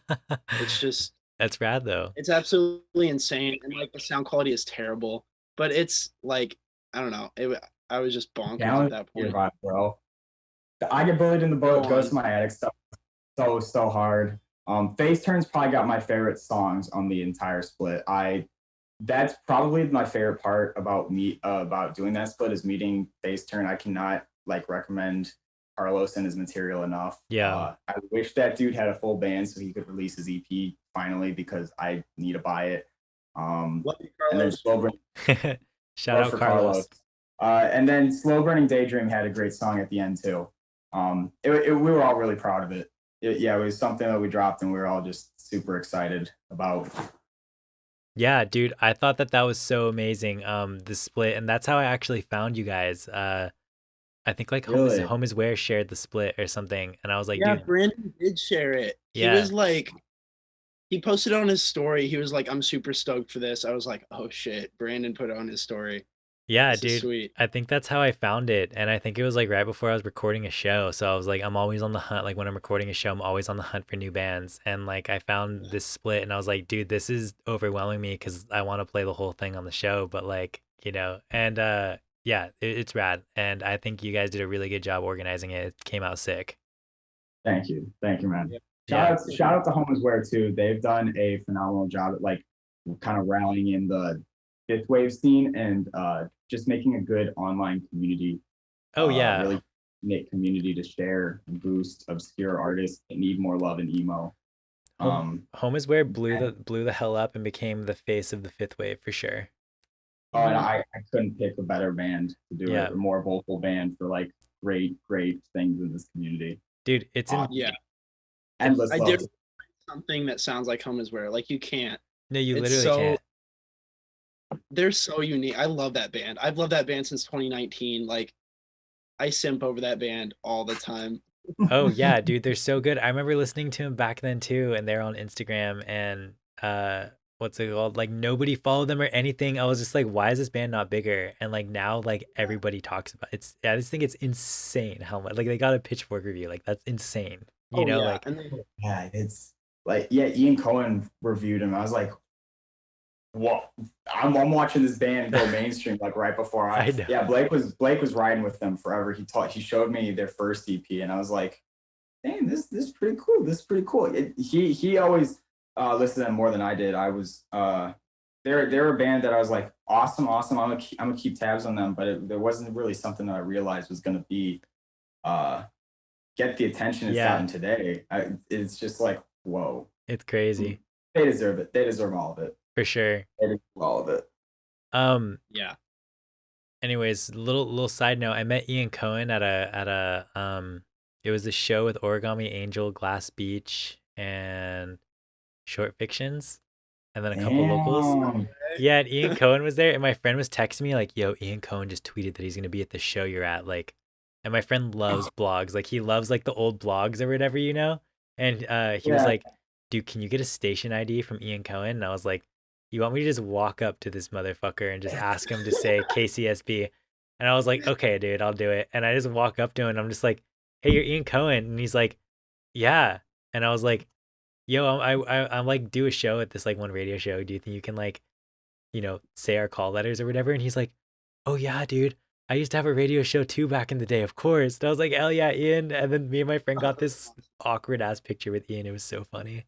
[SPEAKER 2] It's just
[SPEAKER 1] That's rad though.
[SPEAKER 2] it's absolutely insane, and like the sound quality is terrible, but it's like I don't know. I was just bonkers at that point.
[SPEAKER 3] Vibe, bro. I Get Bullied in the Boat,
[SPEAKER 2] Go
[SPEAKER 3] Ghost
[SPEAKER 2] on.
[SPEAKER 3] of My Attic stuff. So hard. Face Turns probably got my favorite songs on the entire split. That's probably my favorite part about about doing that split is meeting Face Turn. I cannot like recommend Carlos and his material enough.
[SPEAKER 1] Yeah.
[SPEAKER 3] I wish that dude had a full band so he could release his EP finally because I need to buy it.
[SPEAKER 2] Love you,
[SPEAKER 3] And then
[SPEAKER 2] Carlos.
[SPEAKER 3] Slow Burning,
[SPEAKER 1] Shout out
[SPEAKER 3] for
[SPEAKER 1] Carlos.
[SPEAKER 3] and then Slow Burning Daydream had a great song at the end too. We were all really proud of it. It was something that we dropped and we were all just super excited about.
[SPEAKER 1] Yeah, dude, I thought that was so amazing, the split, and that's how I actually found you guys. I think like
[SPEAKER 3] Really?
[SPEAKER 1] Home is Where shared the split or something, and I was like,
[SPEAKER 2] Yeah,
[SPEAKER 1] dude,
[SPEAKER 2] Brandon did share it. He
[SPEAKER 1] yeah,
[SPEAKER 2] was like, he posted on his story. He was like, I'm super stoked for this. I was like, oh shit, Brandon put it on his story.
[SPEAKER 1] yeah,
[SPEAKER 2] This is
[SPEAKER 1] dude.
[SPEAKER 2] sweet.
[SPEAKER 1] I think that's how I found it, and I think it was like right before I was recording a show, so I was like, I'm always on the hunt. Like when I'm recording a show, I'm always on the hunt for new bands, and like I found this split, and I was like, dude, this is overwhelming me because I want to play the whole thing on the show, but like, and yeah, it's rad, and I think you guys did a really good job organizing it. It came out sick.
[SPEAKER 3] Thank you, man.
[SPEAKER 1] Yeah.
[SPEAKER 3] Shout out to Home is Where too. They've done a phenomenal job at like kind of rallying in the fifth wave scene and just making a good online community.
[SPEAKER 1] Oh yeah.
[SPEAKER 3] Really make community to share and boost obscure artists that need more love and emo.
[SPEAKER 1] Home is Where blew the hell up and became the face of the fifth wave for sure.
[SPEAKER 3] Oh, and I couldn't pick a better band to do it, a more vocal band for like great things in this community.
[SPEAKER 1] Dude, it's
[SPEAKER 3] endless.
[SPEAKER 2] I did something that sounds like Home is Where. Like you can't.
[SPEAKER 1] No, you literally can't.
[SPEAKER 2] They're so unique. I love that band. I've loved that band since 2019. Like I simp over that band all the time.
[SPEAKER 1] Oh yeah, dude, they're so good. I remember listening to them back then too, and they're on Instagram and what's it called? Like nobody followed them or anything. I was just like, why is this band not bigger? And like now like everybody talks about it. I just think it's insane how much like they got a Pitchfork review. Like that's insane. You know, like
[SPEAKER 3] it's like Ian Cohen reviewed him. I was like, what? I'm watching this band go mainstream like right before I know. Blake was riding with them forever. He showed me their first EP and I was like, dang, this is pretty cool. This is pretty cool. He always listened to them more than I did. I was they're a band that I was like, awesome. I'm gonna keep tabs on them, but there wasn't really something that I realized was gonna be get the attention it's gotten today. It's just like, whoa.
[SPEAKER 1] It's crazy.
[SPEAKER 3] They deserve it. They deserve all of it.
[SPEAKER 1] For sure.
[SPEAKER 3] They deserve all of it.
[SPEAKER 2] Yeah.
[SPEAKER 1] Anyways, little side note, I met Ian Cohen at a it was a show with Origami Angel, Glass Beach, and Short Fictions, and then a couple locals. Yeah, and Ian Cohen was there, and my friend was texting me like, yo, Ian Cohen just tweeted that he's gonna be at the show you're at, like, and my friend loves blogs, like he loves like the old blogs or whatever, and he was like, dude, can you get a station ID from Ian Cohen? And I was like, you want me to just walk up to this motherfucker and just ask him to say KCSB? And I was like, okay, dude, I'll do it. And I just walk up to him and I'm just like, hey, you're Ian Cohen. And he's like, yeah. And I was like, yo, I'm like, do a show at this like one radio show. Do you think you can like, say our call letters or whatever? And he's like, oh yeah, dude, I used to have a radio show too back in the day, of course. And I was like, hell yeah, Ian. And then me and my friend got this awkward ass picture with Ian. It was so funny.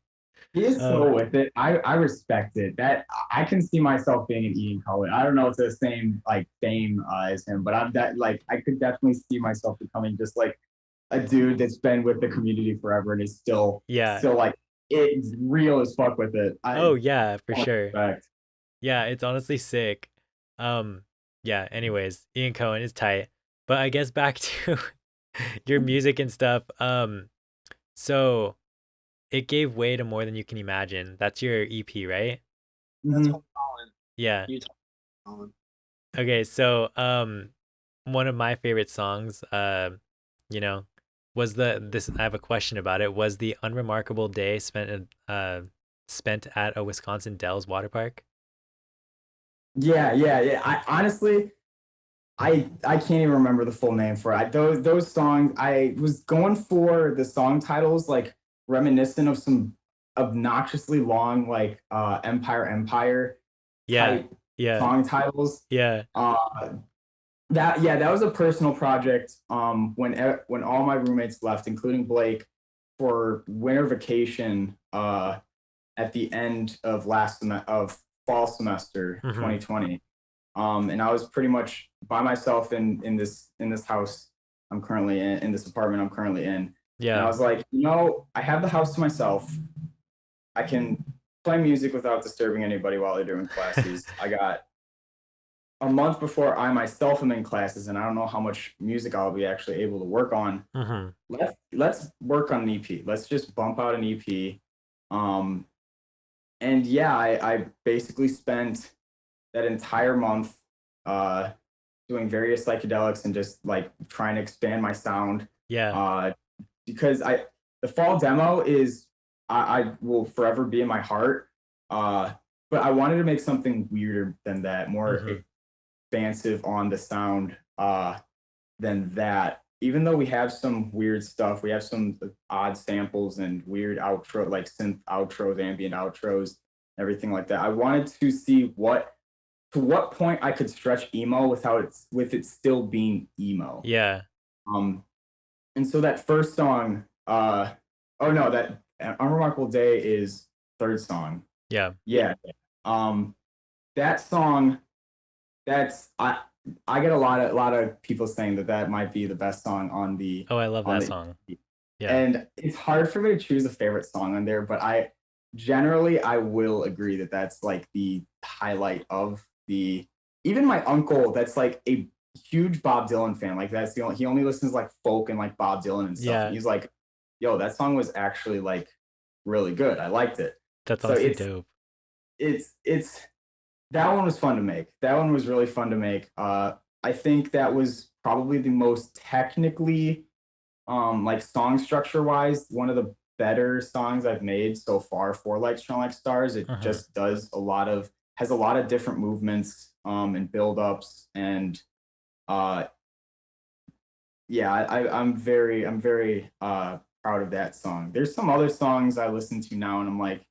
[SPEAKER 3] He is so with it. I respect it. That I can see myself being an Ian Cohen. I don't know if it's the same like fame as him, but I'm that like I could definitely see myself becoming just like a dude that's been with the community forever and is still like it's real as fuck with it.
[SPEAKER 1] Oh yeah, for sure.
[SPEAKER 3] Respect.
[SPEAKER 1] Yeah, it's honestly sick. Yeah, anyways, Ian Cohen is tight. But I guess back to your music and stuff. So it gave way to More Than You Can Imagine. That's your EP, right?
[SPEAKER 2] That's what Colin.
[SPEAKER 1] Yeah.
[SPEAKER 2] You talk Colin.
[SPEAKER 1] Okay, so one of my favorite songs, was this. I have a question about it. Was the Unremarkable Day spent at a Wisconsin Dells water park?
[SPEAKER 3] Yeah. I honestly, I can't even remember the full name for it. Those songs, I was going for the song titles like reminiscent of some obnoxiously long like Empire
[SPEAKER 1] Yeah.
[SPEAKER 3] type
[SPEAKER 1] Yeah.
[SPEAKER 3] song titles.
[SPEAKER 1] Yeah.
[SPEAKER 3] Uh, that was a personal project. When all my roommates left, including Blake, for winter vacation. At the end of fall semester
[SPEAKER 1] Mm-hmm.
[SPEAKER 3] 2020. And I was pretty much by myself in this house I'm currently in this apartment I'm currently in. And I
[SPEAKER 1] Yeah.
[SPEAKER 3] was like, I have the house to myself. I can play music without disturbing anybody while they're doing classes. I got a month before I myself am in classes, and I don't know how much music I'll be actually able to work on.
[SPEAKER 1] Mm-hmm.
[SPEAKER 3] Let's work on an EP. Let's just bump out an EP. Um, and yeah, I basically spent that entire month uh, doing various psychedelics and just like trying to expand my sound.
[SPEAKER 1] Yeah.
[SPEAKER 3] Uh, because the fall demo is I will forever be in my heart. But I wanted to make something weirder than that, more
[SPEAKER 1] Mm-hmm.
[SPEAKER 3] expansive on the sound than that. Even though we have some weird stuff, we have some odd samples and weird outro, like synth outros, ambient outros, everything like that. I wanted to see to what point I could stretch emo with it still being emo.
[SPEAKER 1] Yeah.
[SPEAKER 3] Um, and so that first song, oh no, that Unremarkable Day is third song.
[SPEAKER 1] Yeah.
[SPEAKER 3] Yeah. Um, that song, that's I get a lot of people saying that might be the best song on the
[SPEAKER 1] Oh, I love
[SPEAKER 3] on
[SPEAKER 1] that
[SPEAKER 3] the
[SPEAKER 1] song.
[SPEAKER 3] EP.
[SPEAKER 1] Yeah.
[SPEAKER 3] And it's hard for me to choose a favorite song on there, but I will agree that that's like the highlight of the. Even my uncle, that's like a huge Bob Dylan fan. Like he only listens like folk and like Bob Dylan and stuff. And
[SPEAKER 1] Yeah.
[SPEAKER 3] he's like, "Yo, that song was actually like really good. I liked it."
[SPEAKER 1] That's
[SPEAKER 3] So
[SPEAKER 1] honestly dope.
[SPEAKER 3] it's that one was fun to make. That one was really fun to make. I think that was probably the most technically, like song structure wise, one of the better songs I've made so far for like Strung Like Stars. It
[SPEAKER 1] Uh-huh.
[SPEAKER 3] just has a lot of different movements, and build ups and uh, yeah, I'm very proud of that song. There's some other songs I listen to now and I'm like,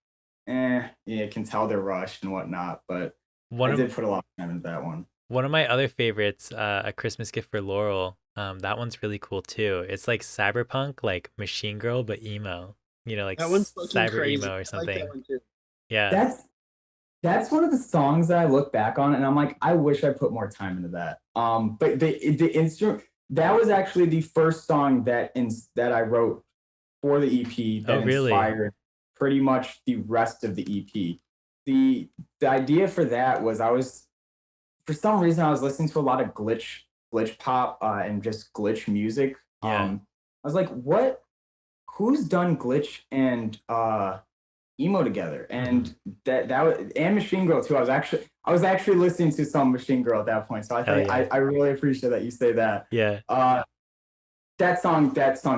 [SPEAKER 3] yeah, I can tell they're rushed and whatnot, but
[SPEAKER 1] One
[SPEAKER 3] I
[SPEAKER 1] of
[SPEAKER 3] did put a lot of time into that one.
[SPEAKER 1] one of my other favorites, A Christmas Gift for Laurel. That one's really cool too. It's like cyberpunk, like Machine Girl, but emo. Like
[SPEAKER 2] That one's fucking
[SPEAKER 1] cyber
[SPEAKER 2] crazy.
[SPEAKER 1] emo or
[SPEAKER 2] I like that
[SPEAKER 1] something.
[SPEAKER 2] one too.
[SPEAKER 1] Yeah.
[SPEAKER 3] That's that's one of the songs that I look back on and I'm like, I wish I put more time into that. But the instrument that was actually the first song that I wrote for the EP
[SPEAKER 1] Oh,
[SPEAKER 3] that
[SPEAKER 1] really?
[SPEAKER 3] inspired pretty much the rest of the EP. The idea for that was for some reason I was listening to a lot of glitch pop and just glitch music.
[SPEAKER 1] Yeah.
[SPEAKER 3] I was like, who's done glitch and emo together?
[SPEAKER 1] Mm-hmm.
[SPEAKER 3] And that was, and Machine Girl too. I was actually listening to some Machine Girl at that point. So I
[SPEAKER 1] Hell
[SPEAKER 3] think
[SPEAKER 1] yeah.
[SPEAKER 3] I really appreciate that you say that.
[SPEAKER 1] Yeah.
[SPEAKER 3] Uh that song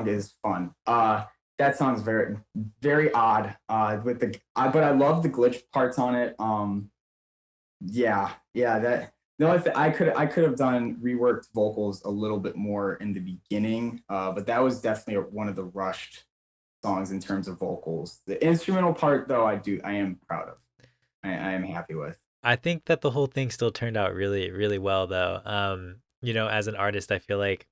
[SPEAKER 3] is fun. That song's very odd. But I love the glitch parts on it. Yeah. That the only thing I could have done reworked vocals a little bit more in the beginning. But that was definitely one of the rushed songs in terms of vocals. The instrumental part, though, I am proud of. I am happy with.
[SPEAKER 1] I think that the whole thing still turned out really, really well though. As an artist, I feel like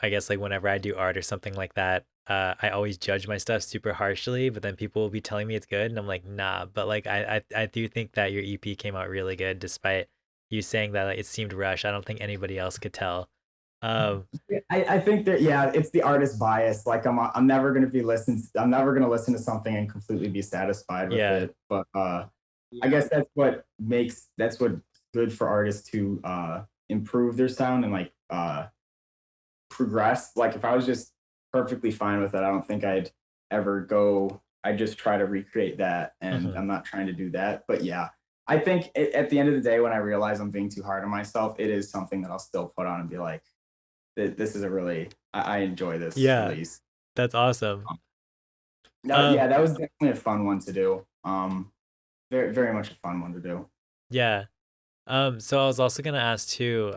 [SPEAKER 1] I guess like whenever I do art or something like that, I always judge my stuff super harshly, but then people will be telling me it's good and I'm like, nah. But like I do think that your EP came out really good despite you saying that like, it seemed rushed. I don't think anybody else could tell. Um,
[SPEAKER 3] I think that yeah, it's the artist bias. Like I'm never gonna listen to something and completely be satisfied with
[SPEAKER 1] yeah.
[SPEAKER 3] it. But I
[SPEAKER 2] Yeah.
[SPEAKER 3] guess that's what's good for artists to improve their sound and like progress. Like if I was just perfectly fine with it, I don't think I'd ever go. I just try to recreate that, and
[SPEAKER 1] Hmm.
[SPEAKER 3] I'm not trying to do that. But yeah, I think at the end of the day, when I realize I'm being too hard on myself, it is something that I'll still put on and be like, this is a really I enjoy this
[SPEAKER 1] Yeah,
[SPEAKER 3] release.
[SPEAKER 1] that's awesome.
[SPEAKER 3] No,
[SPEAKER 1] Um,
[SPEAKER 3] yeah, that was definitely a fun one to do. Very much a fun one to do.
[SPEAKER 1] Yeah. So I was also gonna ask too,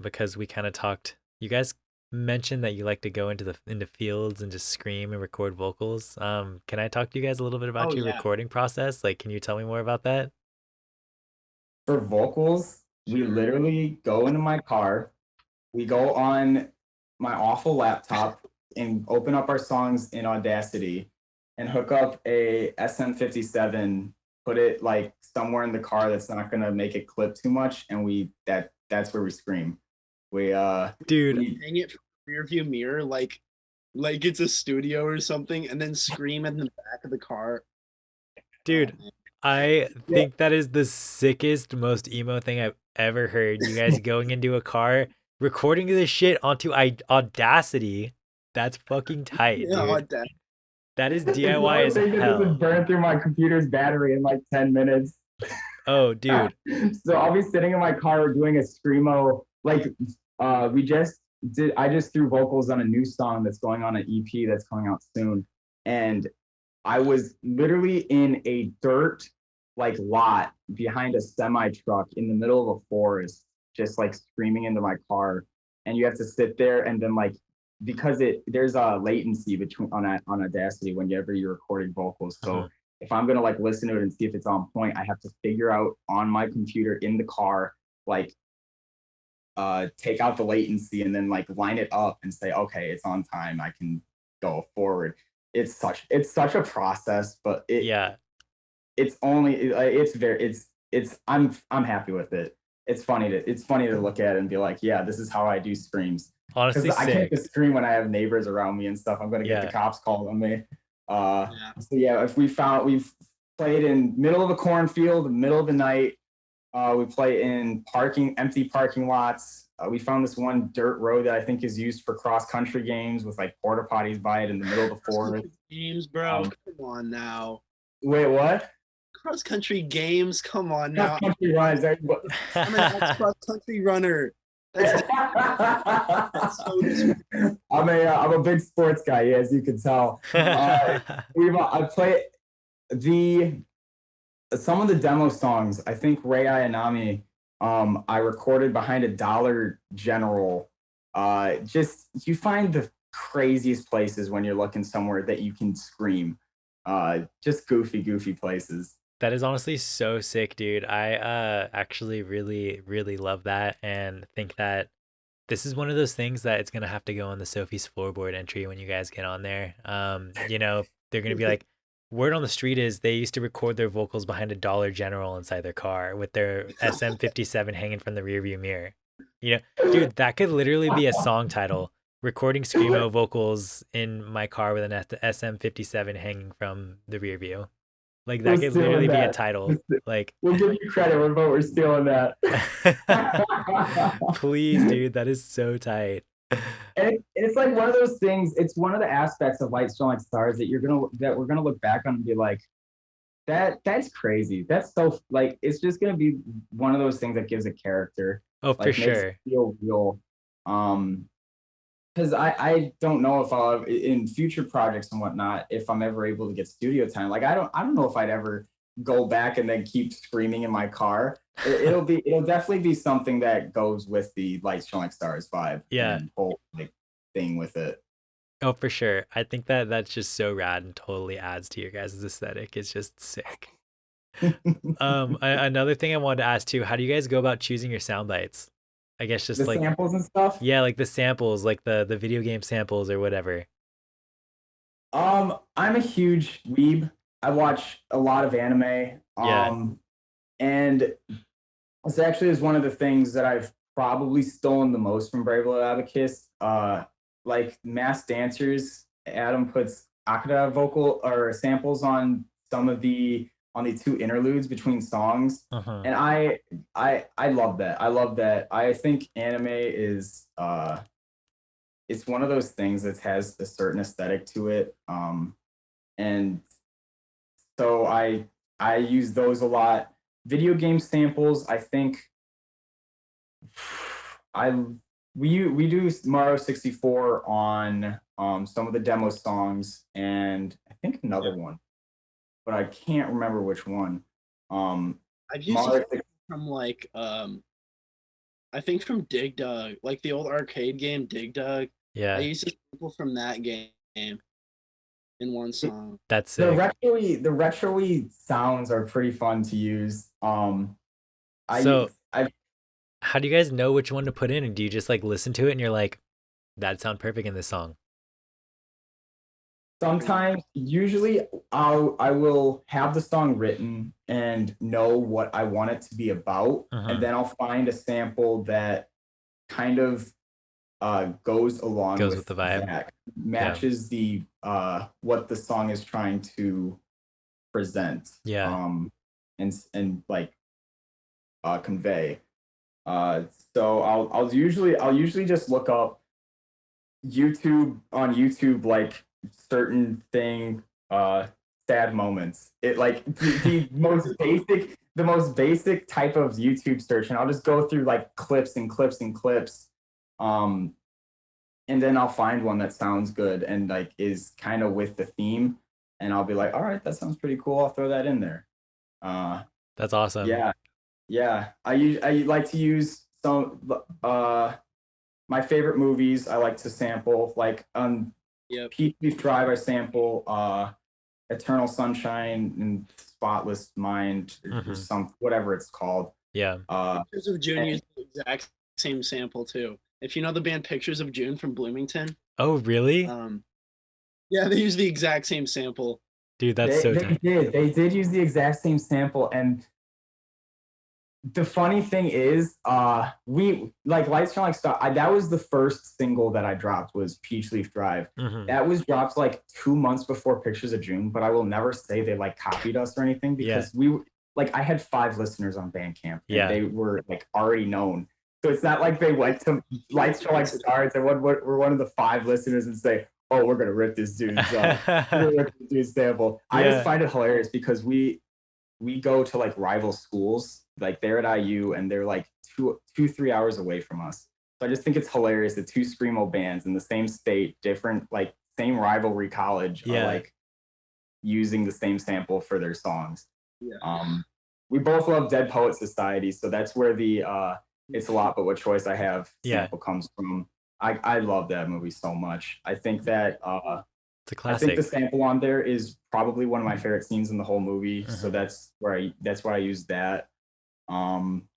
[SPEAKER 1] because we kind of talked. You guys mentioned that you like to go into fields and just scream and record vocals. Can I talk to you guys a little bit
[SPEAKER 2] Oh
[SPEAKER 1] about your
[SPEAKER 2] yeah,
[SPEAKER 1] recording process? Like, can you tell me more about that?
[SPEAKER 3] For vocals, we
[SPEAKER 2] sure.
[SPEAKER 3] literally go into my car, we go on my awful laptop and open up our songs in Audacity and hook up a SM57, put it like somewhere in the car that's not gonna make it clip too much, and that's where we scream. We
[SPEAKER 1] Dude,
[SPEAKER 3] we
[SPEAKER 2] Hang it from the rear view mirror like it's a studio or something, and then scream in the back of the car. Oh
[SPEAKER 1] dude,
[SPEAKER 2] man.
[SPEAKER 1] I
[SPEAKER 3] yeah,
[SPEAKER 1] think that is the sickest, most emo thing I've ever heard. You guys going into a car, recording this shit onto Audacity. That's fucking tight,
[SPEAKER 2] Yeah,
[SPEAKER 1] dude.
[SPEAKER 2] that
[SPEAKER 1] That is
[SPEAKER 3] as
[SPEAKER 1] DIY
[SPEAKER 3] long as
[SPEAKER 1] as
[SPEAKER 3] they doesn't
[SPEAKER 1] hell.
[SPEAKER 3] burn through my computer's battery in like 10 minutes.
[SPEAKER 1] Oh, dude.
[SPEAKER 3] So I'll be sitting in my car doing a screamo. Like we just did. I just threw vocals on a new song that's going on an EP that's coming out soon, and I was literally in a dirt like lot behind a semi truck in the middle of a forest, just like screaming into my car. And you have to sit there and then like because there's a latency between on Audacity whenever you're recording vocals.
[SPEAKER 1] Mhm.
[SPEAKER 3] So if I'm gonna like listen to it and see if it's on point, I have to figure out on my computer in the car like take out the latency and then like line it up and say okay it's on time, I can go forward. It's such a process, but
[SPEAKER 1] Yeah,
[SPEAKER 3] it's only it's very it's I'm happy with it. It's funny to look at it and be like, yeah, this is how I do screams. Because
[SPEAKER 1] honestly
[SPEAKER 3] I can't just
[SPEAKER 1] sick.
[SPEAKER 3] scream when I have neighbors around me and stuff. I'm gonna get the
[SPEAKER 1] Yeah.
[SPEAKER 3] cops called on me.
[SPEAKER 2] yeah.
[SPEAKER 3] So yeah, if we've played in middle of a cornfield, middle of the night. We play in empty parking lots. We found this one dirt road that I think is used for cross country games with like porta potties by it in the middle of the
[SPEAKER 2] Cross
[SPEAKER 3] forest.
[SPEAKER 2] country games, bro.
[SPEAKER 3] Um,
[SPEAKER 2] Come on now.
[SPEAKER 3] wait, what?
[SPEAKER 2] Cross country games. Come on
[SPEAKER 3] Cross
[SPEAKER 2] now.
[SPEAKER 3] country runs.
[SPEAKER 2] I'm an ex cross country runner. That's so disrespectful.
[SPEAKER 3] I'm a big sports guy, yeah, as you can tell. I play the some of the demo songs. I think Ray Ayanami, I recorded behind a Dollar General. Just you find the craziest places when you're looking somewhere that you can scream. Just goofy places.
[SPEAKER 1] That is honestly so sick, dude. I actually really love that and think that this is one of those things that it's gonna have to go on the Sophie's floorboard entry when you guys get on there. They're gonna be like, word on the street is they used to record their vocals behind a Dollar General inside their car with their SM57 hanging from the rearview mirror. You know, dude, that could literally be a song title. Recording screamo vocals in my car with an SM57 hanging from the rear view. Like
[SPEAKER 3] We're
[SPEAKER 1] that could
[SPEAKER 3] stealing
[SPEAKER 1] literally be a
[SPEAKER 3] that.
[SPEAKER 1] title. Like
[SPEAKER 3] We'll give you credit, but we're stealing that.
[SPEAKER 1] please, dude, that is so tight.
[SPEAKER 3] And it's like one of those things. It's one of the aspects of like Strung Like Stars that we're gonna look back on and be like, that's crazy. That's so like it's just gonna be one of those things that gives a character,
[SPEAKER 1] Oh, for
[SPEAKER 3] like makes it
[SPEAKER 1] sure.
[SPEAKER 3] feel real. Um, because I don't know if I'll in future projects and whatnot if I'm ever able to get studio time. Like I don't know if I'd ever go back and then keep screaming in my car. It'll definitely be something that goes with the Lights Shine Like Stars vibe
[SPEAKER 1] Yeah.
[SPEAKER 3] and whole like thing with it.
[SPEAKER 1] Oh, for sure. I think that that's just so rad and totally adds to your guys' aesthetic. It's just sick. Another thing I wanted to ask too, how do you guys go about choosing your sound bites? I guess
[SPEAKER 3] The
[SPEAKER 1] just like
[SPEAKER 3] samples and stuff.
[SPEAKER 1] yeah, like the samples, like the video game samples or whatever.
[SPEAKER 3] I'm a huge weeb. I watch a lot of anime.
[SPEAKER 1] Yeah.
[SPEAKER 3] And this actually is one of the things that I've probably stolen the most from Brave Little Abacus. Like Mass Dancers, Adam puts Akata vocal or samples on some of the on the two interludes between songs.
[SPEAKER 1] Uh-huh.
[SPEAKER 3] And I love that. I love that. I think anime is it's one of those things that has a certain aesthetic to it. And so I use those a lot. Video game samples, I think I we do Mario 64 on some of the demo songs and I think
[SPEAKER 2] Yeah.
[SPEAKER 3] another one, but I can't remember which one.
[SPEAKER 2] I've used
[SPEAKER 3] Mario,
[SPEAKER 2] from like I think from Dig Dug, like the old arcade game Dig Dug. I
[SPEAKER 1] Yeah,
[SPEAKER 2] used a sample from that game in one song.
[SPEAKER 1] that's
[SPEAKER 3] The
[SPEAKER 1] sick.
[SPEAKER 3] retro-y sounds are pretty fun to use.
[SPEAKER 1] So,
[SPEAKER 3] I
[SPEAKER 1] how do you guys know which one to put in? And do you just like listen to it and you're like, that'd sound perfect in this song?
[SPEAKER 3] sometimes, usually, I will have the song written and know what I want it to be about, and
[SPEAKER 1] Uh-huh.
[SPEAKER 3] then I'll find a sample that kind of goes along
[SPEAKER 1] Goes with
[SPEAKER 3] with
[SPEAKER 1] the vibe.
[SPEAKER 3] that,
[SPEAKER 1] Yeah.
[SPEAKER 3] matches the what the song is trying to present,
[SPEAKER 1] Yeah.
[SPEAKER 3] and like convey. Uh, so I'll usually just look up YouTube, like certain thing, sad moments. It like the most basic type of YouTube search, and I'll just go through like clips and clips and clips. Um, and then I'll find one that sounds good and like is kind of with the theme, and I'll be like, all right, that sounds pretty cool. I'll throw that in there. Uh,
[SPEAKER 1] That's awesome.
[SPEAKER 3] yeah, yeah. I like to use some my favorite movies. I like to sample like
[SPEAKER 2] Yep.
[SPEAKER 3] Peach Leaf Drive. I sample Eternal Sunshine and Spotless Mind, or
[SPEAKER 1] Hmm.
[SPEAKER 3] some whatever it's called.
[SPEAKER 1] Yeah.
[SPEAKER 2] Pictures of June
[SPEAKER 3] And
[SPEAKER 2] used the exact same sample too. If you know the band Pictures of June from Bloomington,
[SPEAKER 1] Oh, really?
[SPEAKER 2] um, yeah, they use the exact same sample.
[SPEAKER 1] Dude, that's
[SPEAKER 3] they
[SPEAKER 1] so
[SPEAKER 3] they
[SPEAKER 1] tight.
[SPEAKER 3] did use the exact same sample. And the funny thing is, we like Lights Strung Like Stars. That was the first single that I dropped, was Peach Leaf Drive.
[SPEAKER 1] Hmm.
[SPEAKER 3] That was dropped like 2 months before Pictures of June, but I will never say they like copied us or anything,
[SPEAKER 1] Yeah.
[SPEAKER 3] because I had 5 listeners on Bandcamp and
[SPEAKER 1] Yeah.
[SPEAKER 3] they were like already known. So it's not like they went to Lights Strung Like Stars and were one of the 5 listeners and say, "Oh, we're gonna rip this dude's we're gonna rip this dude's sample." I just
[SPEAKER 1] Yeah.
[SPEAKER 3] find it hilarious because we go to like rival schools. Like they're at IU and they're like 3 hours away from us. So I just think it's hilarious that two screamo bands in the same state, different, like same rivalry college, are
[SPEAKER 1] Yeah.
[SPEAKER 3] like using the same sample for their songs.
[SPEAKER 2] Yeah.
[SPEAKER 3] We both love Dead Poet Society, so that's where the "It's a Lot But What Choice I Have"
[SPEAKER 1] Yeah.
[SPEAKER 3] sample comes from. I love that movie so much. I think that
[SPEAKER 1] It's a
[SPEAKER 3] I think the
[SPEAKER 1] classic.
[SPEAKER 3] sample on there is probably one of my favorite scenes in the whole movie. So
[SPEAKER 1] Hmm.
[SPEAKER 3] that's why I use that. Um,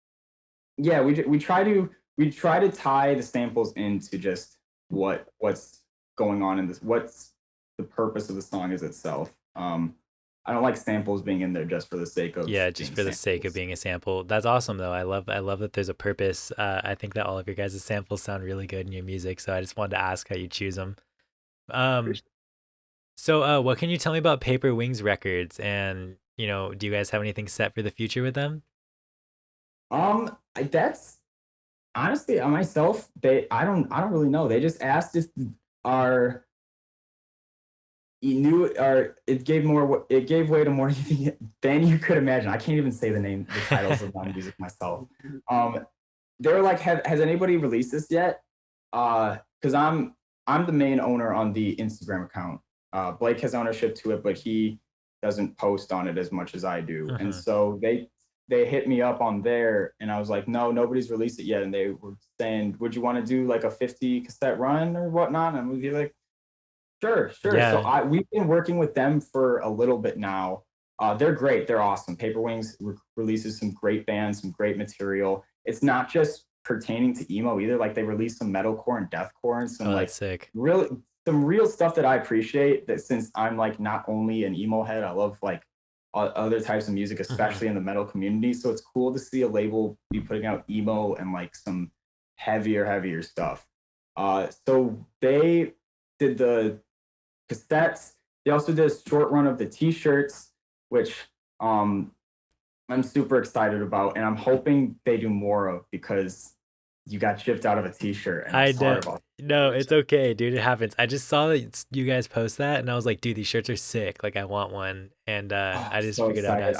[SPEAKER 3] yeah, we try to tie the samples into just what's going on in this, what's the purpose of the song is itself. I don't like samples being in there just for the sake of
[SPEAKER 1] Yeah, just
[SPEAKER 3] being
[SPEAKER 1] for the sake of
[SPEAKER 3] samples.
[SPEAKER 1] being a sample. That's awesome though. I love that there's a purpose. I think that all of your guys' samples sound really good in your music, so I just wanted to ask how you choose them. Um, so what can you tell me about Paper Wings Records, and do you guys have anything set for the future with them?
[SPEAKER 3] That's honestly, on myself, I don't really know. They just asked if our it gave way to more than you could imagine. I can't even say the titles of my music myself. Um, they were like, has anybody released this yet? Because I'm the main owner on the Instagram account. Blake has ownership to it, but he doesn't post on it as much as I do. And
[SPEAKER 1] Hmm.
[SPEAKER 3] so they hit me up on there, and I was like, no, nobody's released it yet. And they were saying, would you want to do like a 50 cassette run or whatnot? And we'd be like, sure, sure. So
[SPEAKER 1] Yeah,
[SPEAKER 3] we've been working with them for a little bit now. They're great. They're awesome. Paper Wings releases some great bands, some great material. It's not just pertaining to emo either. Like they release some metalcore and deathcore and some
[SPEAKER 1] oh, that's
[SPEAKER 3] like
[SPEAKER 1] sick.
[SPEAKER 3] real stuff that I appreciate. That since I'm like not only an emo head, I love like other types of music,
[SPEAKER 1] Hmm.
[SPEAKER 3] especially in the metal community. So it's cool to see a label be putting out emo and like some heavier stuff. So they did the cassettes. They also did a short run of the t-shirts, which um, I'm super excited about, and I'm hoping they do more of, because you got shipped out of a t-shirt, and I'm
[SPEAKER 1] I
[SPEAKER 3] sorry
[SPEAKER 1] know.
[SPEAKER 3] about
[SPEAKER 1] No,
[SPEAKER 3] that.
[SPEAKER 1] it's okay, dude. It happens. I just saw that you guys post that, and I was like, dude, these shirts are sick. Like, I want one, and
[SPEAKER 3] Oh,
[SPEAKER 1] I just
[SPEAKER 3] so
[SPEAKER 1] figured I would
[SPEAKER 3] excited.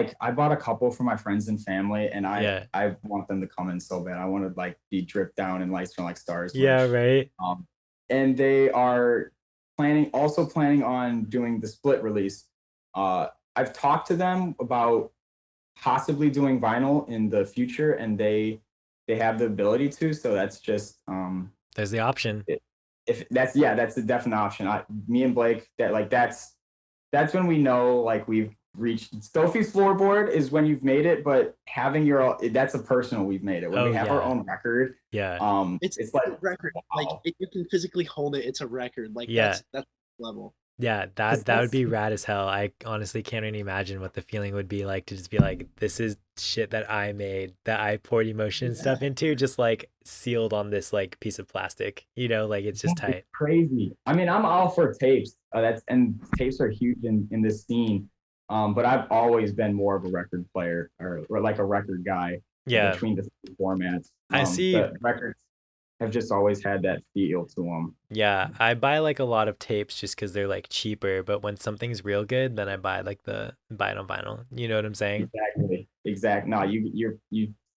[SPEAKER 1] ask.
[SPEAKER 3] I bought a couple for my friends and family, and I
[SPEAKER 1] Yeah.
[SPEAKER 3] I want them to come in so bad. I want to like be dripped down in Lights From Like Stars
[SPEAKER 1] Yeah.
[SPEAKER 3] merch.
[SPEAKER 1] Right.
[SPEAKER 3] Um, and they are planning on doing the split release. I've talked to them about possibly doing vinyl in the future, and they have the ability to. So that's just
[SPEAKER 1] There's the option.
[SPEAKER 3] if that's that's a definite option. Me and Blake, that's when we know like we've reached. Sophie's floorboard is when you've made it, but having that's a personal we've made it. When we have our own record,
[SPEAKER 2] it's
[SPEAKER 3] like
[SPEAKER 2] a record. Wow. Like if you can physically hold it, it's a record. Like that's level.
[SPEAKER 1] Yeah, that would be rad as hell. I honestly can't even imagine what the feeling would be like to just be like, this is shit that I made, that I poured emotion and stuff into, just like sealed on this like piece of plastic, you know, like it's just tight.
[SPEAKER 3] It's crazy. I mean, I'm all for tapes. And tapes are huge in this scene. But I've always been more of a record player or like a record guy.
[SPEAKER 1] Yeah.
[SPEAKER 3] Between the two formats.
[SPEAKER 1] I see.
[SPEAKER 3] The records have just always had that feel to them.
[SPEAKER 1] Yeah, I buy like a lot of tapes just because they're like cheaper, but when something's real good, then I buy like buy it on vinyl. You know what I'm saying?
[SPEAKER 3] Exactly. No, you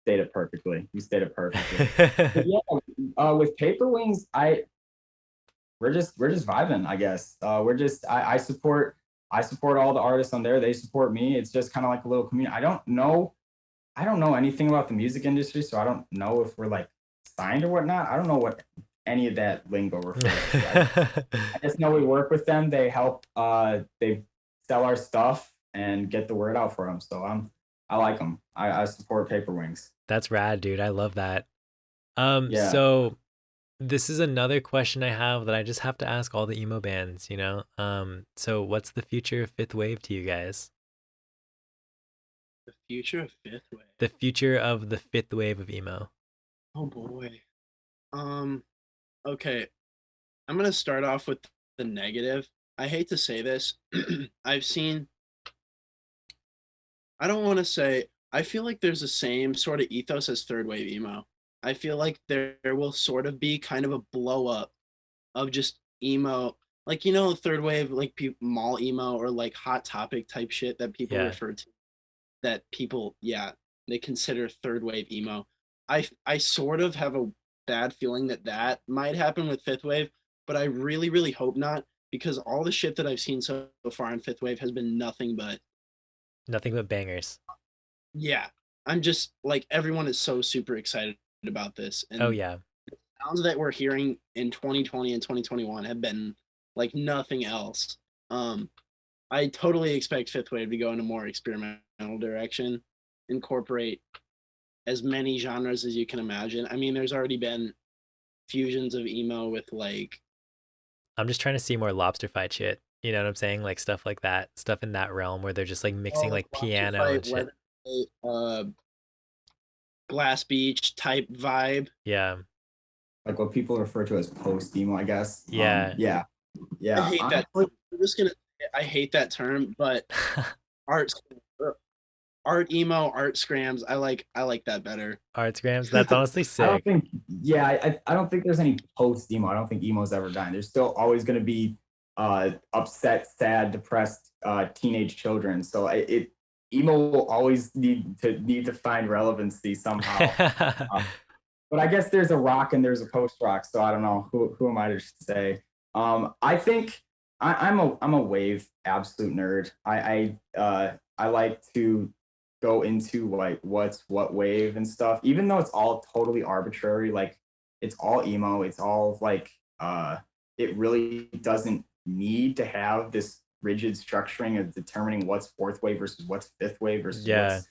[SPEAKER 3] stated it perfectly. You stated it perfectly. Yeah, with Paper Wings, we're just vibing, I guess. I support all the artists on there. They support me. It's just kind of like a little community. I don't know anything about the music industry, so I don't know if we're like signed or whatnot. I don't know what any of that lingo refers to. I just know we work with them. They help. They sell our stuff and get the word out for them. So I like them. I support Paper Wings.
[SPEAKER 1] That's rad, dude. I love that. So this is another question I have that I just have to ask all the emo bands, you know? So what's the future of fifth wave to you guys?
[SPEAKER 2] The future of fifth wave.
[SPEAKER 1] The future of the fifth wave of emo.
[SPEAKER 2] Oh boy. Okay. I'm gonna start off with the negative. I hate to say this. I don't want to say, I feel like there's the same sort of ethos as third wave emo. I feel like there will sort of be kind of a blow up of just emo, like, you know, third wave, like mall emo or like Hot Topic type shit that people refer to, that people, they consider third wave emo. I sort of have a bad feeling that might happen with fifth wave, but I really, really hope not, because all the shit that I've seen so far in fifth wave has been nothing but
[SPEAKER 1] bangers.
[SPEAKER 2] Yeah, I'm just like, everyone is so super excited about this, and the sounds that we're hearing in 2020 and 2021 have been like nothing else. I totally expect fifth wave to go in a more experimental direction, incorporate as many genres as you can imagine. I mean, there's already been fusions of emo with like,
[SPEAKER 1] I'm just trying to see more lobster fight shit. You know what I'm saying? Like stuff like that, stuff in that realm where they're just like mixing like piano and shit.
[SPEAKER 2] Glass Beach type vibe.
[SPEAKER 1] Yeah.
[SPEAKER 3] Like what people refer to as post emo, I guess.
[SPEAKER 1] Yeah.
[SPEAKER 2] I hate that. I hate that term, but art emo, art scrams. I like that better.
[SPEAKER 1] Art scrams. That's honestly sick.
[SPEAKER 3] I don't think there's any post emo. I don't think emo's ever dying. There's still always going to be upset, sad, depressed teenage children. So emo will always need to find relevancy somehow. But I guess there's a rock and there's a post rock. So I don't know who am I to say. I think I'm a wave absolute nerd. I like to go into like what's what wave and stuff, even though it's all totally arbitrary. Like it's all emo. It's all like it really doesn't need to have this rigid structuring of determining what's fourth wave versus what's fifth wave versus what's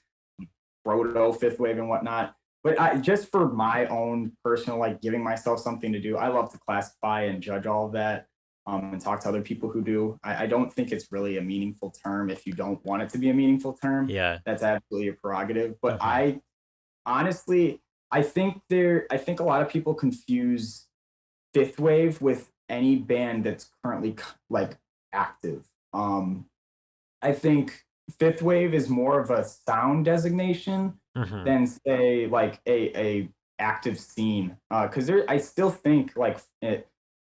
[SPEAKER 3] proto fifth wave and whatnot. But just for my own personal, like giving myself something to do, I love to classify and judge all of that and talk to other people who do. I don't think it's really a meaningful term if you don't want it to be a meaningful term.
[SPEAKER 1] Yeah.
[SPEAKER 3] That's absolutely a prerogative. But I honestly, I think a lot of people confuse fifth wave with any band that's currently like active. I think fifth wave is more of a sound designation than say like a active scene. Because I still think like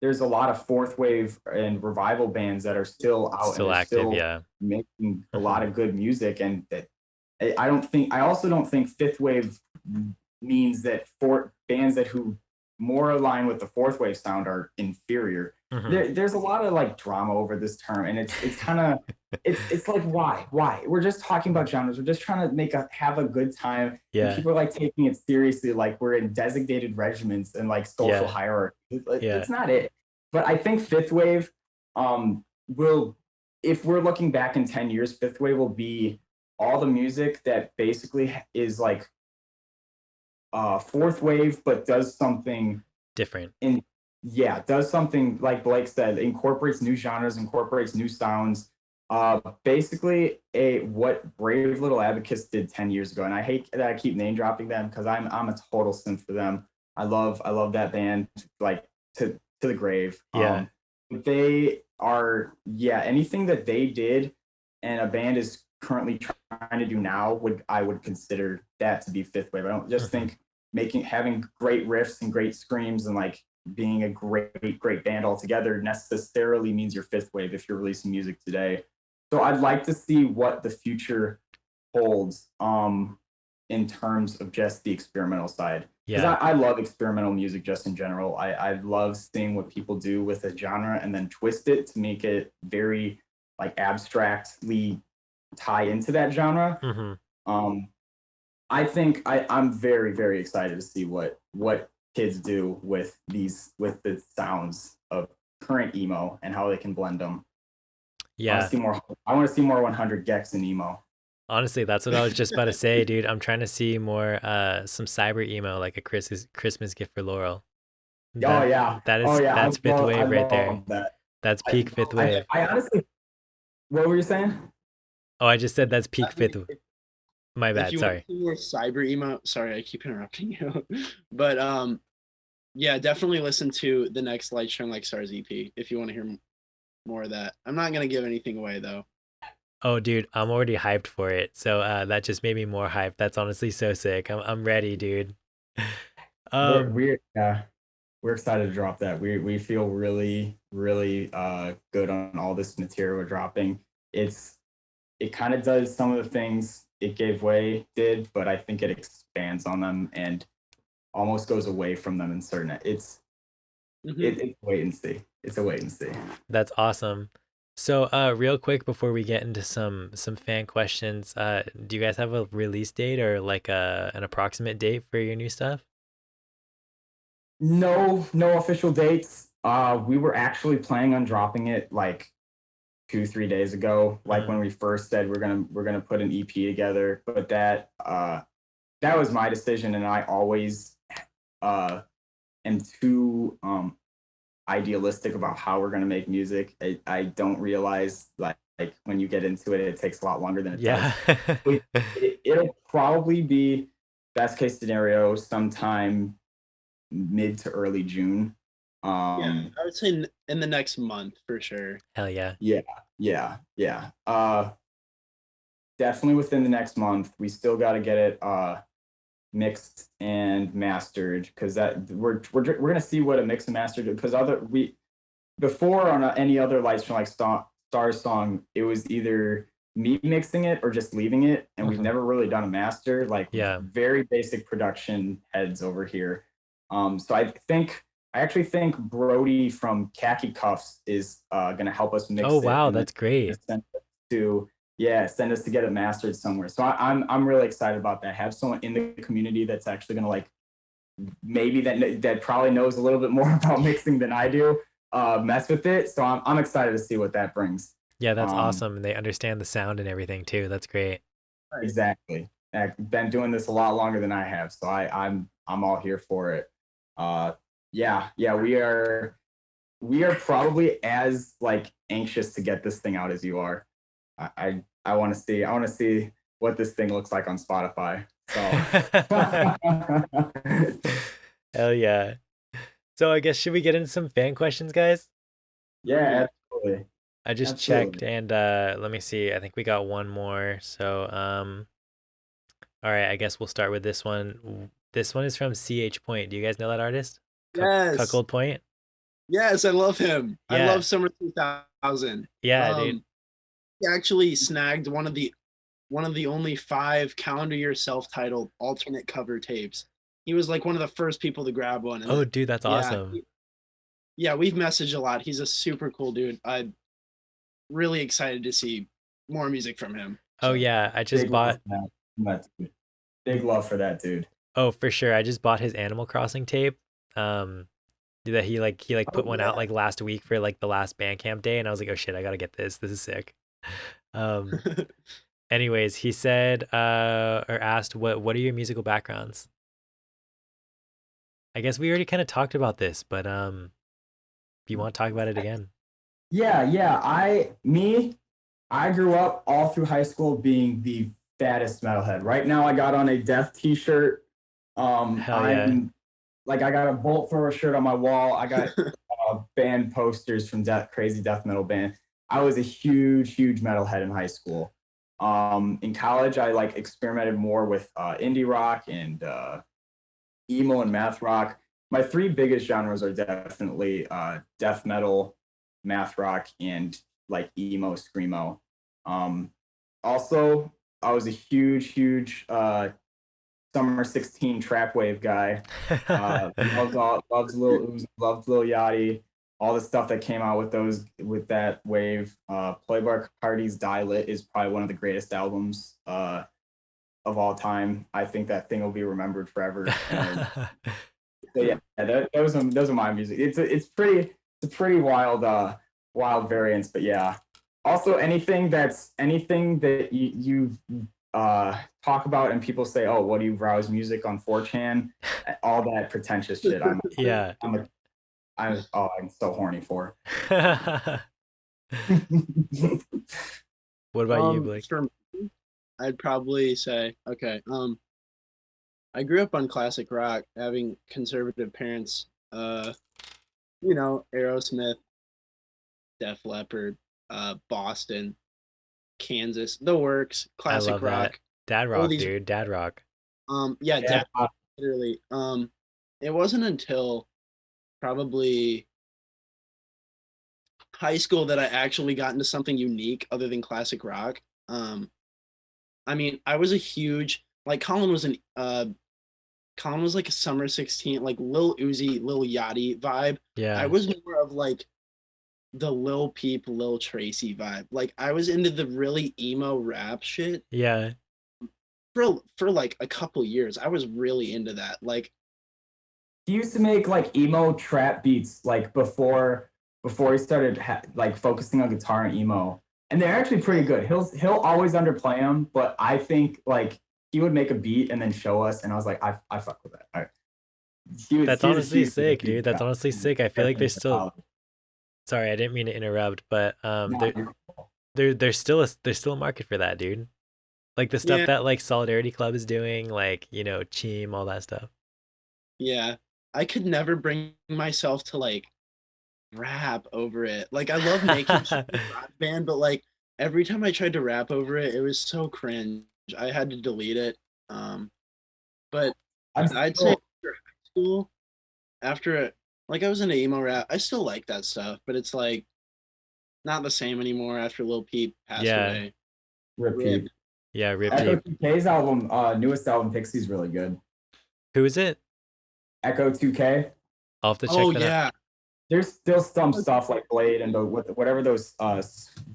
[SPEAKER 3] there's a lot of fourth wave and revival bands that are still out and
[SPEAKER 1] active,
[SPEAKER 3] making a lot of good music. And that I also don't think fifth wave means that for bands who more aligned with the fourth wave sound are inferior. There's a lot of like drama over this term, and it's kind of it's like why we're just talking about genres, we're just trying to have a good time, and people are like taking it seriously like we're in designated regiments and like social hierarchy. It's not it. But I think fifth wave will, if we're looking back in 10 years, fifth wave will be all the music that basically is like fourth wave, but does something
[SPEAKER 1] different.
[SPEAKER 3] Does something like Blake said, incorporates new genres, incorporates new sounds. Basically what Brave Little Abacus did 10 years ago. And I hate that I keep name dropping them because I'm a total simp for them. I love that band like to the grave. They are anything that they did and a band is currently trying to do now I would consider that to be fifth wave. I don't just think having great riffs and great screams and like being a great band altogether necessarily means you're fifth wave if you're releasing music today. So I'd like to see what the future holds in terms of just the experimental side. Because I love experimental music just in general. I love seeing what people do with a genre and then twist it to make it very like abstractly tie into that genre. I think I'm very, very excited to see what kids do with the sounds of current emo and how they can blend them. I want to see more 100 gecs in emo.
[SPEAKER 1] Honestly, that's what I was just about to say, dude. I'm trying to see more some cyber emo, like a Christmas gift for Laurel. That's fifth wave right there. That's peak fifth wave.
[SPEAKER 3] I honestly, what were you saying?
[SPEAKER 1] Oh, I just said that's peak fifth. My bad. Sorry.
[SPEAKER 2] More cyber emo. Sorry, I keep interrupting you. But definitely listen to the next Strung Like Stars EP if you want to hear more of that. I'm not gonna give anything away though.
[SPEAKER 1] Oh, dude, I'm already hyped for it. So that just made me more hyped. That's honestly so sick. I'm ready, dude.
[SPEAKER 3] We're excited to drop that. We feel really, really good on all this material we're dropping. It kind of does some of the things It Gave Way did, but I think it expands on them and almost goes away from them in certain. It's wait and see. It's a wait and see.
[SPEAKER 1] That's awesome. So real quick before we get into some fan questions, do you guys have a release date or like an approximate date for your new stuff?
[SPEAKER 3] No official dates. We were actually planning on dropping it like 2-3 days ago, like when we first said we're gonna put an EP together, but that was my decision, and I always am too idealistic about how we're gonna make music. I don't realize like when you get into it takes a lot longer than it does. It'll probably be best case scenario sometime mid to early June.
[SPEAKER 2] I would say in the next month for sure.
[SPEAKER 1] Hell yeah.
[SPEAKER 3] Yeah. Definitely within the next month. We still got to get it mixed and mastered because that we're gonna see what a mix and mastered, because before on any other Strung Like Stars song, it was either me mixing it or just leaving it, and we've never really done a master. Very basic production heads over here. So I actually think Brody from Khaki Cuffs is gonna help us mix it.
[SPEAKER 1] Oh wow, that's great.
[SPEAKER 3] Send us to get it mastered somewhere. So I'm really excited about that. Have someone in the community that's actually gonna like maybe that probably knows a little bit more about mixing than I do, mess with it. So I'm excited to see what that brings.
[SPEAKER 1] Yeah, that's awesome. And they understand the sound and everything too. That's great.
[SPEAKER 3] Exactly. I've been doing this a lot longer than I have, so I'm all here for it. We are probably as like anxious to get this thing out as you are. I want to see what this thing looks like on Spotify. So
[SPEAKER 1] hell yeah. So I guess should we get into some fan questions, guys?
[SPEAKER 3] Yeah, absolutely.
[SPEAKER 1] I just checked and let me see. I think we got one more. So all right, I guess we'll start with this one. This one is from CH Point. Do you guys know that artist?
[SPEAKER 2] Yes.
[SPEAKER 1] Cuckold Point?
[SPEAKER 2] Yes, I love him. Yeah. I love Summer 2000.
[SPEAKER 1] Yeah, dude.
[SPEAKER 2] He actually snagged one of the only 5 calendar year self-titled alternate cover tapes He was like one of the first people to grab one. And
[SPEAKER 1] Oh, dude, that's
[SPEAKER 2] yeah,
[SPEAKER 1] awesome.
[SPEAKER 2] yeah, we've messaged a lot. He's a super cool dude. I'm really excited to see more music from him.
[SPEAKER 1] Oh
[SPEAKER 2] So.
[SPEAKER 1] yeah, I just
[SPEAKER 3] Big love
[SPEAKER 1] bought.
[SPEAKER 3] for that dude. Big love for that dude.
[SPEAKER 1] Oh, for sure. I just bought his Animal Crossing tape. Um, that he put
[SPEAKER 3] Oh
[SPEAKER 1] one out
[SPEAKER 3] yeah.
[SPEAKER 1] like last week for like the last Bandcamp day, and I was like, oh shit, I gotta get this. This is sick. Um, anyways, he said or asked what are your musical backgrounds? I guess we already kind of talked about this, but if you want to talk about it again.
[SPEAKER 3] Yeah. I grew up all through high school being the fattest metalhead. Right now, I got on a Death T-shirt.
[SPEAKER 1] Hell yeah.
[SPEAKER 3] I got a Bolt Thrower shirt on my wall. I got band posters from crazy death metal band. I was a huge metalhead in high school. In college, I like experimented more with indie rock and emo and math rock. My three biggest genres are definitely death metal, math rock, and like emo, screamo. Also, I was a huge Summer 16 trap wave guy. Loves Lil Uzi, loved Lil Yachty, all the stuff that came out with that wave. Playboy Cardi's Die Lit is probably one of the greatest albums of all time. I think that thing will be remembered forever. So yeah, those are my music. It's a pretty wild variance, but yeah. Also, anything that you talk about and people say, oh, what do you browse music on 4chan? All that pretentious shit.
[SPEAKER 1] Yeah.
[SPEAKER 3] I'm so horny for.
[SPEAKER 1] What about you, Blake?
[SPEAKER 2] For me, I'd probably say, okay, I grew up on classic rock, having conservative parents. Aerosmith, Def Leppard, Boston, Kansas, The Works,
[SPEAKER 1] I
[SPEAKER 2] classic
[SPEAKER 1] love that.
[SPEAKER 2] rock.
[SPEAKER 1] Dad
[SPEAKER 2] All
[SPEAKER 1] rock,
[SPEAKER 2] these,
[SPEAKER 1] dude. Dad rock.
[SPEAKER 2] yeah,
[SPEAKER 3] Yeah.
[SPEAKER 2] literally. It wasn't until probably high school that I actually got into something unique other than classic rock. I mean, I was a huge like Colin was like a Summer 16, like Lil Uzi, Lil Yachty vibe. I
[SPEAKER 1] Yeah.
[SPEAKER 2] was more of like the Lil Peep, Lil Tracy vibe. Like I was into the really emo rap shit
[SPEAKER 1] Yeah.
[SPEAKER 2] for like a couple years. I was really into that. Like
[SPEAKER 3] He used to make like emo trap beats like before he started like focusing on guitar and emo, and they're actually pretty good. He'll always underplay them, but I think like he would make a beat and then show us, and I was like, I fuck with that.
[SPEAKER 1] That's honestly sick, dude. That's honestly sick. I feel like there's still. Sorry, I didn't mean to interrupt, but there's still a market for that, dude. Like the stuff that like Solidarity Club is doing, like, Cheem, all that stuff.
[SPEAKER 2] Yeah. I could never bring myself to like rap over it. Like I love making shit with GarageBand, but like every time I tried to rap over it, it was so cringe. I had to delete it. But I'd say after high school, after it, like I was into emo rap, I still like that stuff, but it's like not the same anymore after Lil Peep passed away.
[SPEAKER 3] Rip.
[SPEAKER 1] Yeah, Rip
[SPEAKER 3] Echo
[SPEAKER 1] Peep.
[SPEAKER 3] 2K's album, newest album, Pixie's really good.
[SPEAKER 1] Who is it?
[SPEAKER 3] Echo 2K.
[SPEAKER 1] I'll have to check that out.
[SPEAKER 3] There's still some stuff like Blade and whatever those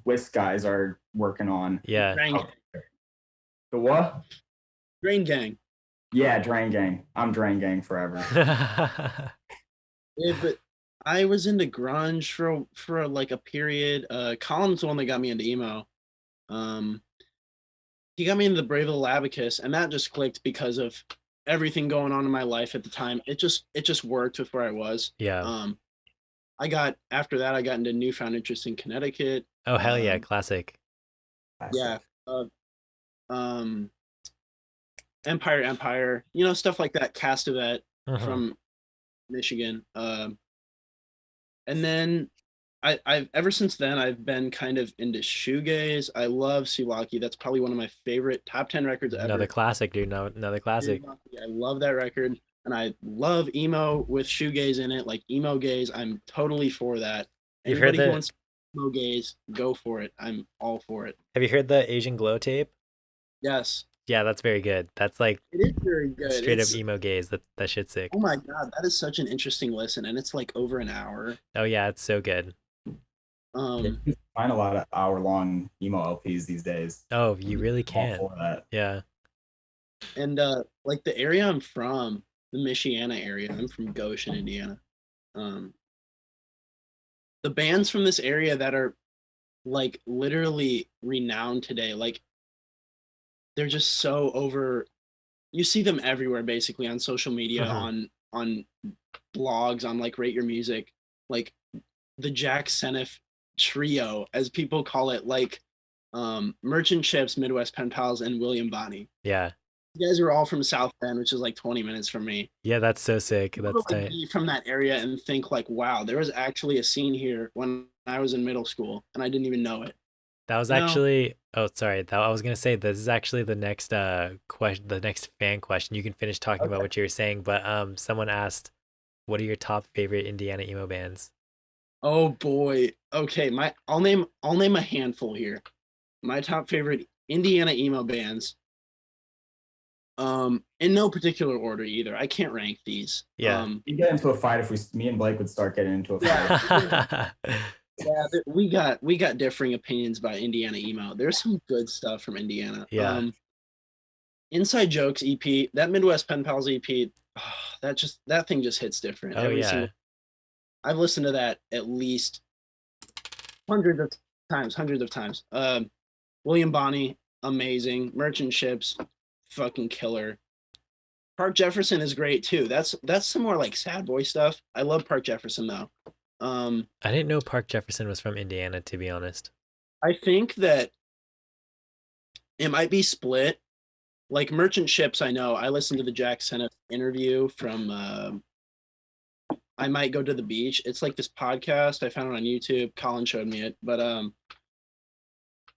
[SPEAKER 3] Swiss guys are working on.
[SPEAKER 1] Yeah.
[SPEAKER 3] The what?
[SPEAKER 2] Drain Gang.
[SPEAKER 3] Yeah, Drain Gang. I'm Drain Gang forever.
[SPEAKER 2] Yeah, but I was into grunge for like a period. Colin's the one that got me into emo. He got me into the Brave Little Abacus, and that just clicked because of everything going on in my life at the time. It just worked with where I was.
[SPEAKER 1] Yeah.
[SPEAKER 2] After that I got into Newfound Interest in Connecticut.
[SPEAKER 1] Oh hell yeah, classic.
[SPEAKER 2] Yeah. Empire, stuff like that. Castavet from Michigan. And then I've ever since then I've been kind of into shoegaze. I love Sulaki. That's probably one of my favorite top 10 records ever.
[SPEAKER 1] Another classic, dude. Another classic.
[SPEAKER 2] I love that record, and I love emo with shoegaze in it, like emo gaze. I'm totally for that.
[SPEAKER 1] You've
[SPEAKER 2] Anybody
[SPEAKER 1] heard
[SPEAKER 2] who wants emo gaze, go for it. I'm all for it.
[SPEAKER 1] Have you heard the Asian Glow tape?
[SPEAKER 2] Yes.
[SPEAKER 1] Yeah, that's very good. That's like
[SPEAKER 2] It is very good.
[SPEAKER 1] straight up
[SPEAKER 2] It's
[SPEAKER 1] emo gaze. That shit's sick.
[SPEAKER 2] oh my god, that is such an interesting listen, and it's like over an hour.
[SPEAKER 1] Oh yeah, it's so good.
[SPEAKER 3] You
[SPEAKER 2] Um,
[SPEAKER 3] can find a lot of hour-long emo LPs these days.
[SPEAKER 1] Oh, you really
[SPEAKER 3] All
[SPEAKER 1] can.
[SPEAKER 3] for that.
[SPEAKER 1] Yeah.
[SPEAKER 2] and like the area I'm from, the Michiana area. I'm from Goshen, Indiana. Um, the bands from this area that are like literally renowned today, like they're just so over. You see them everywhere, basically on social media,
[SPEAKER 1] Uh-huh.
[SPEAKER 2] on blogs, on like Rate Your Music, like the Jack Senff trio, as people call it, like Merchant Ships, Midwest Pen Pals, and William Bonney.
[SPEAKER 1] Yeah.
[SPEAKER 2] You guys are all from South Bend, which is like 20 minutes from me.
[SPEAKER 1] Yeah, that's so sick.
[SPEAKER 2] People
[SPEAKER 1] That's
[SPEAKER 2] to like
[SPEAKER 1] tight.
[SPEAKER 2] be from that area and think like, wow, there was actually a scene here when I was in middle school and I didn't even know it.
[SPEAKER 1] That was
[SPEAKER 2] You know?
[SPEAKER 1] actually, oh sorry, that I was gonna say this is actually the next question, the next fan question. You can finish talking about
[SPEAKER 2] Okay.
[SPEAKER 1] what you were saying, but someone asked, what are your top favorite Indiana emo bands?
[SPEAKER 2] Oh boy. Okay, I'll name a handful here. My top favorite Indiana emo bands. In no particular order either. I can't rank these.
[SPEAKER 1] Yeah.
[SPEAKER 3] You get into a fight if me and Blake would start getting into a fight.
[SPEAKER 2] Yeah, we got differing opinions about Indiana emo. There's some good stuff from Indiana.
[SPEAKER 1] Yeah.
[SPEAKER 2] Inside Jokes EP, that Midwest Pen Pals EP, oh, that thing just hits different
[SPEAKER 1] Oh
[SPEAKER 2] every
[SPEAKER 1] yeah.
[SPEAKER 2] single. I've listened to that at least hundreds of hundreds of times. William Bonney, amazing. Merchant Ships, fucking killer. Park Jefferson is great too. That's some more like sad boy stuff. I love Park Jefferson though. Um,
[SPEAKER 1] I didn't know Park Jefferson was from Indiana, to be honest.
[SPEAKER 2] I think that it might be split. Like Merchant Ships, I know. I listened to the Jack Senff interview from I Might Go to the Beach. It's like this podcast. I found it on YouTube. Colin showed me it. But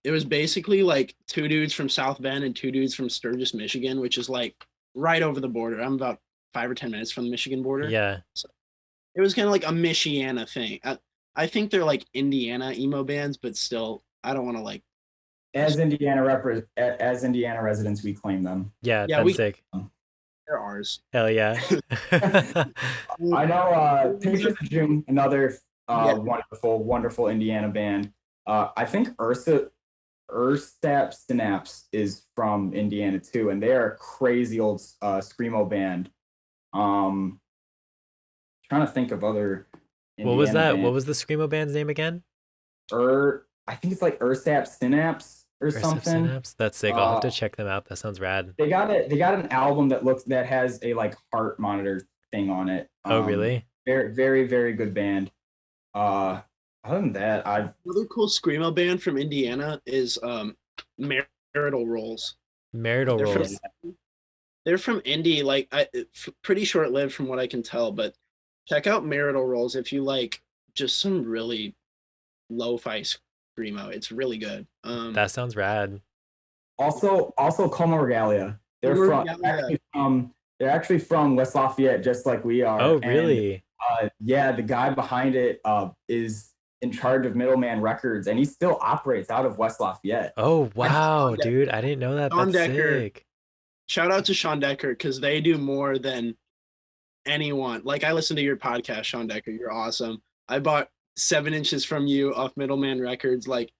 [SPEAKER 2] it was basically like two dudes from South Bend and two dudes from Sturgis, Michigan, which is like right over the border. I'm about 5 or 10 minutes from the Michigan border.
[SPEAKER 1] Yeah.
[SPEAKER 2] So it was kind of like a Michiana thing. I think they're like Indiana emo bands, but still, I don't want to like.
[SPEAKER 3] As Indiana residents, we claim them.
[SPEAKER 1] Yeah,
[SPEAKER 2] Yeah,
[SPEAKER 1] that's sick.
[SPEAKER 2] they're ours.
[SPEAKER 1] Hell yeah.
[SPEAKER 3] I know Pictures of June, another
[SPEAKER 2] Yeah.
[SPEAKER 3] wonderful Indiana band. I think Ersap Synapse is from Indiana too, and they are a crazy old screamo band. Trying to think of other
[SPEAKER 1] What was
[SPEAKER 3] Indiana
[SPEAKER 1] that?
[SPEAKER 3] bands.
[SPEAKER 1] What was the screamo band's name again?
[SPEAKER 3] I think it's like Ersap Synapse or
[SPEAKER 1] Ursif
[SPEAKER 3] something.
[SPEAKER 1] Synapse? That's sick. I'll have to check them out. That sounds rad.
[SPEAKER 3] They got an album that has a like heart monitor thing on it.
[SPEAKER 1] Oh, really?
[SPEAKER 3] Very, very, very good band. Other than that,
[SPEAKER 2] Another cool screamo band from Indiana is Marital Rolls.
[SPEAKER 1] Marital
[SPEAKER 2] They're from,
[SPEAKER 1] Rolls.
[SPEAKER 2] they're from Indy, like pretty short lived from what I can tell. But check out Marital Rolls if you like just some really lo-fi screamo. It's really good.
[SPEAKER 1] That sounds rad.
[SPEAKER 3] also Como Regalia. They're actually from West Lafayette, just like we are.
[SPEAKER 1] Oh, really?
[SPEAKER 3] And, yeah, the guy behind it is in charge of Middleman Records, and he still operates out of West Lafayette.
[SPEAKER 1] Oh, wow, dude. I didn't know that.
[SPEAKER 2] Sean
[SPEAKER 1] That's
[SPEAKER 2] Decker.
[SPEAKER 1] sick.
[SPEAKER 2] Shout out to Sean Decker because they do more than anyone. Like I listened to your podcast, Sean Decker. You're awesome. I bought 7 inches from you off Middleman Records. Like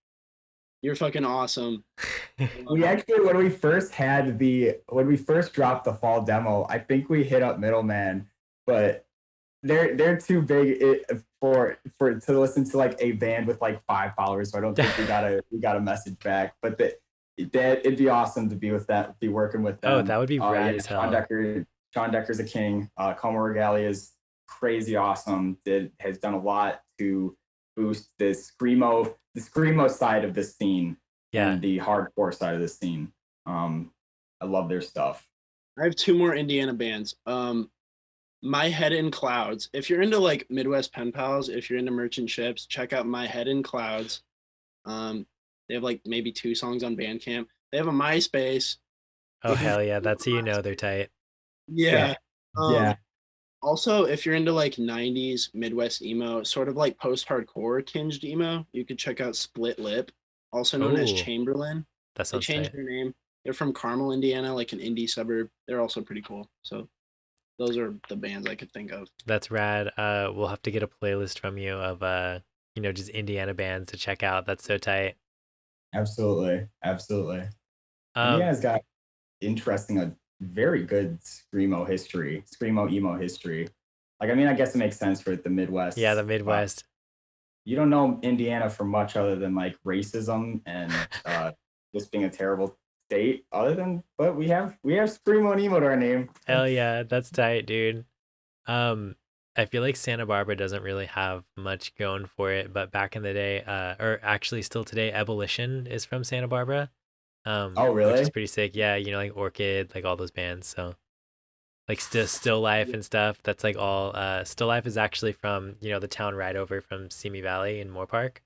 [SPEAKER 2] you're fucking awesome.
[SPEAKER 3] We actually, when we first dropped the fall demo, I think we hit up Middleman, but they're too big for to listen to like a band with like 5 followers. So I don't think we got a message back. But that it'd be awesome to be working with them.
[SPEAKER 1] Oh, that would be rad as hell.
[SPEAKER 3] Sean Decker's a king. Como Regalia is crazy awesome. Has done a lot to boost the screamo side of this scene.
[SPEAKER 1] Yeah.
[SPEAKER 3] And the hardcore side of this scene. I love their stuff.
[SPEAKER 2] I have 2 more Indiana bands. My Head in Clouds. If you're into like Midwest Pen Pals, if you're into Merchant Ships, check out My Head in Clouds. They have like maybe 2 songs on Bandcamp. They have a MySpace.
[SPEAKER 1] Oh, hell yeah. That's how you know they're tight.
[SPEAKER 2] Yeah.
[SPEAKER 3] Yeah.
[SPEAKER 2] Also, if you're into like 90s Midwest emo, sort of like post-hardcore tinged emo, you could check out Split Lip, also known as
[SPEAKER 1] Ooh.
[SPEAKER 2] Chamberlain.
[SPEAKER 1] That
[SPEAKER 2] They
[SPEAKER 1] sounds
[SPEAKER 2] changed
[SPEAKER 1] tight.
[SPEAKER 2] their name. They're from Carmel, Indiana, like an indie suburb. They're also pretty cool. So those are the bands I could think of.
[SPEAKER 1] That's rad. We'll have to get a playlist from you of just Indiana bands to check out. That's so tight.
[SPEAKER 3] Absolutely, absolutely.
[SPEAKER 1] Um,
[SPEAKER 3] Indiana's got a very good screamo emo history. Like, I mean, I guess it makes sense for the Midwest.
[SPEAKER 1] yeah, the Midwest.
[SPEAKER 3] You don't know Indiana for much other than like racism and just being a terrible state. But we have screamo and emo to our name.
[SPEAKER 1] Hell yeah, that's tight, dude. I feel like Santa Barbara doesn't really have much going for it, but back in the day, or actually still today, Abolition is from Santa Barbara.
[SPEAKER 3] Oh,
[SPEAKER 1] Which is
[SPEAKER 3] really?
[SPEAKER 1] pretty sick. Yeah, like Orchid, like all those bands. So like Still Life and stuff. That's like all Still Life is actually from, the town right over from Simi Valley in Moore Park.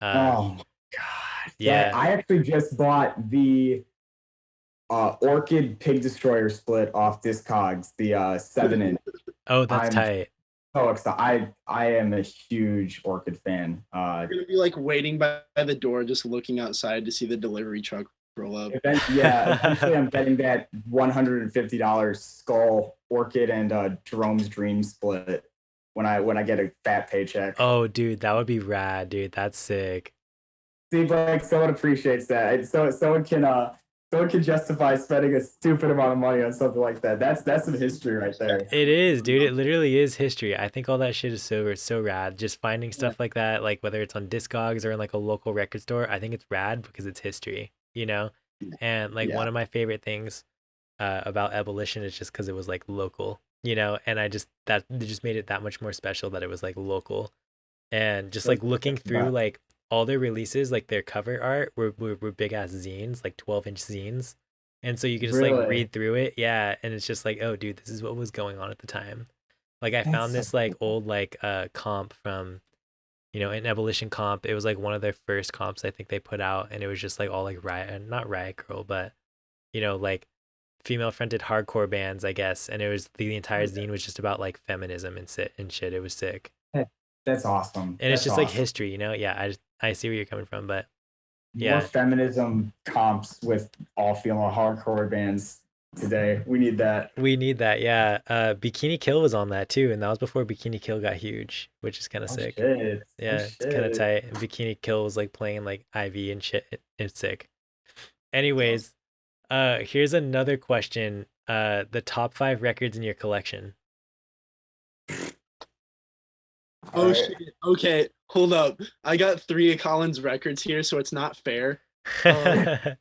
[SPEAKER 3] Oh my God.
[SPEAKER 1] Yeah.
[SPEAKER 3] I actually just bought the Orchid Pig Destroyer split off Discogs, the 7-inch.
[SPEAKER 1] Oh, that's
[SPEAKER 3] I'm
[SPEAKER 1] tight.
[SPEAKER 3] so excited. I am a huge Orchid fan.
[SPEAKER 2] You're gonna be like waiting by the door, just looking outside to see the delivery truck roll up.
[SPEAKER 3] Eventually I'm getting that $150 Skull Orchid and Jerome's Dream split when I get a fat paycheck.
[SPEAKER 1] Oh, dude, that would be rad, dude. That's sick.
[SPEAKER 3] Seems like someone appreciates that. So someone can justify spending a stupid amount of money on something like that. That's some history right there.
[SPEAKER 1] It is, dude. It literally is history. I think all that shit is so rad. Just finding stuff like that, like whether it's on Discogs or in like a local record store, I think it's rad because it's history, And like one of my favorite things about Abolition is just because it was like local, and that just made it that much more special that it was like local. And just like looking through like all their releases, like their cover art were big ass zines, like 12-inch zines. And so you could just like read through it. Yeah. And it's just like, oh dude, this is what was going on at the time. Like I found this like old like comp from, an Abolition comp. It was like one of their first comps I think they put out, and it was just like all like not Riot Girl, but like female fronted hardcore bands, I guess. And it was the entire zine was just about like feminism and shit. It was sick.
[SPEAKER 3] That's awesome.
[SPEAKER 1] And it's just like history, Yeah, I see where you're coming from, but yeah.
[SPEAKER 3] More feminism comps with all female hardcore bands today. We need that.
[SPEAKER 1] Yeah. Bikini Kill was on that too, and that was before Bikini Kill got huge, which is kind of sick.
[SPEAKER 3] Shit.
[SPEAKER 1] Yeah, it's kind of tight. And Bikini Kill was like playing like IV and shit. It's sick. Anyways, here's another question. The top 5 records in your collection.
[SPEAKER 2] Oh shit. Okay, hold up. I got 3 of Colin's records here, so it's not fair.
[SPEAKER 3] A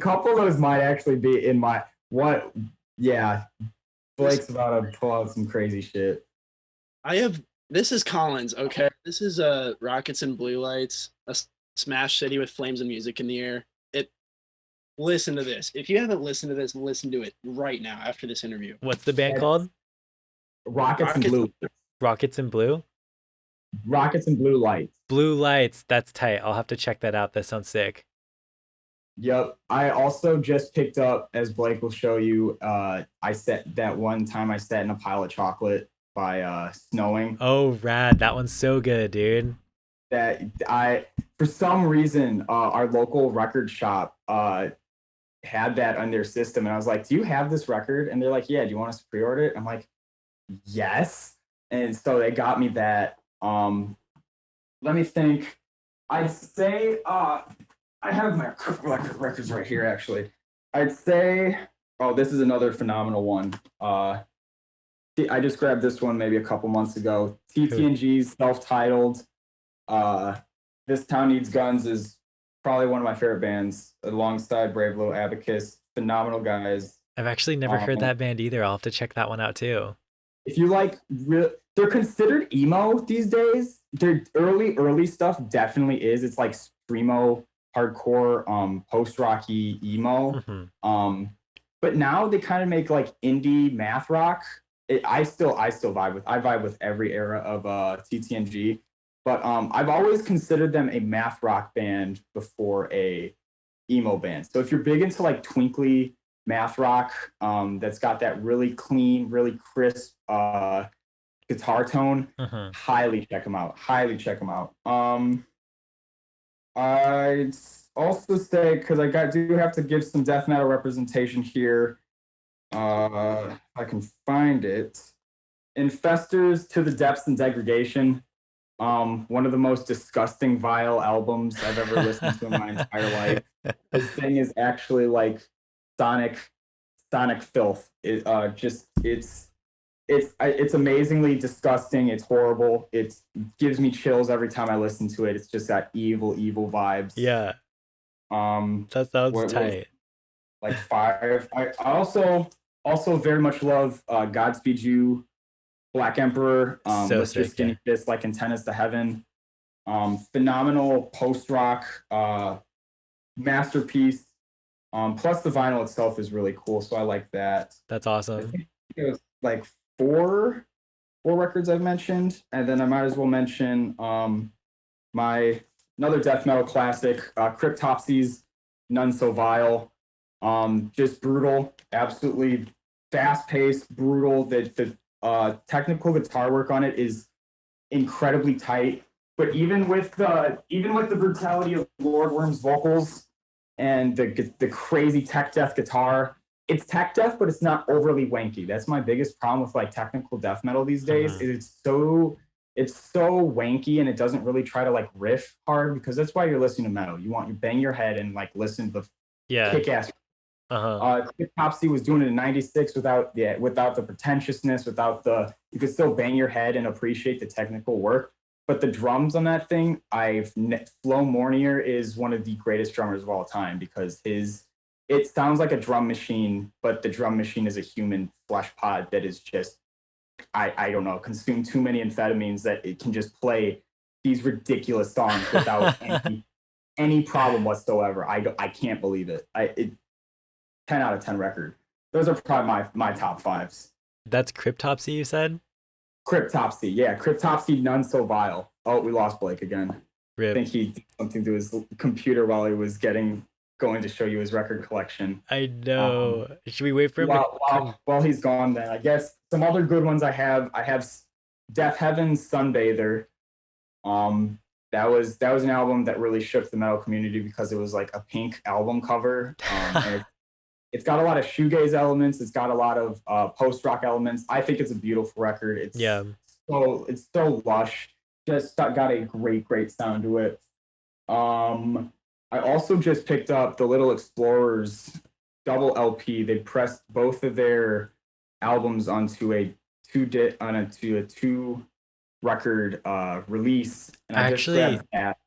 [SPEAKER 3] couple of those might actually be in my Blake's about to pull out some crazy shit.
[SPEAKER 2] This is Colin's, okay? This is Rockets and Blue Lights, a Smash City with Flames and Music in the Air. Listen to this. If you haven't listened to this, listen to it right now after this interview.
[SPEAKER 1] What's the band called?
[SPEAKER 3] Rockets and Blue.
[SPEAKER 1] Rockets and Blue?
[SPEAKER 3] Rockets and Blue Lights.
[SPEAKER 1] Blue Lights. That's tight. I'll have to check that out. That sounds sick.
[SPEAKER 3] Yep. I also just picked up, as Blake will show you, I sat in a pile of chocolate by Snowing.
[SPEAKER 1] Oh, rad. That one's so good, dude.
[SPEAKER 3] For some reason, our local record shop had that on their system. And I was like, do you have this record? And they're like, yeah, do you want us to pre-order it? I'm like, yes. And so they got me that. Let me think. I'd say I have my records right here, actually. I'd say, this is another phenomenal one. I just grabbed this one maybe a couple months ago. TTNG's self-titled. This Town Needs Guns is probably one of my favorite bands, alongside Brave Little Abacus. Phenomenal guys.
[SPEAKER 1] I've actually never heard that band either. I'll have to check that one out too.
[SPEAKER 3] If you like, they're considered emo these days. Their early stuff definitely is. It's like screamo, hardcore, post-rocky emo.
[SPEAKER 1] Mm-hmm.
[SPEAKER 3] But now they kind of make like indie math rock. I still vibe with every era of TTNG. But I've always considered them a math rock band before a emo band. So if you're big into like twinkly math rock, that's got that really clean, really crisp guitar tone, highly check them out. also say, because do have to give some death metal representation here. If I can find it. Infestors to the Depths and Degradation. One of the most disgusting, vile albums I've ever listened to in my entire life. This thing is actually like sonic filth. It's amazingly disgusting. It's horrible. It gives me chills every time I listen to it. It's just got evil vibes.
[SPEAKER 1] Yeah. That sounds tight.
[SPEAKER 3] Like 5. I also very much love Godspeed You, Black Emperor, Lister Skinny Fist, like Antennas to Heaven. Phenomenal post-rock masterpiece. Plus the vinyl itself is really cool, so I like that.
[SPEAKER 1] That's awesome.
[SPEAKER 3] I think it was like 4 records I've mentioned, and then I might as well mention my another death metal classic, Cryptopsy's None So Vile. Just brutal, absolutely fast-paced, brutal. The technical guitar work on it is incredibly tight. But even with the brutality of Lord Worm's vocals and the crazy tech death guitar, it's tech death, but it's not overly wanky. That's my biggest problem with like technical death metal these days. It's so wanky, and it doesn't really try to like riff hard, because that's why you're listening to metal. You bang your head and like listen to the kick-ass. Topsy was doing it in '96 without the pretentiousness, you could still bang your head and appreciate the technical work. But the drums on that thing, Flo Mornier is one of the greatest drummers of all time, because it sounds like a drum machine, but the drum machine is a human flesh pod that is just, I don't know, consumed too many amphetamines that it can just play these ridiculous songs without any problem whatsoever. I can't believe it. 10 out of 10 record. Those are probably my top 5s.
[SPEAKER 1] That's Cryptopsy, you said?
[SPEAKER 3] Cryptopsy, yeah. Cryptopsy, None So Vile. Oh, we lost Blake again.
[SPEAKER 1] Rip.
[SPEAKER 3] I think he did something to his computer while he was going to show you his record collection.
[SPEAKER 1] I know. Should we wait for him?
[SPEAKER 3] While he's gone, then I guess some other good ones I have Death Heaven's Sunbather. That was an album that really shook the metal community, because it was like a pink album cover. And it's got a lot of shoegaze elements. It's got a lot of post-rock elements. I think it's a beautiful record. It's so lush. Just got a great sound to it. I also just picked up the Little Explorers double LP. They pressed both of their albums onto a 2-record release. And I just grabbed that.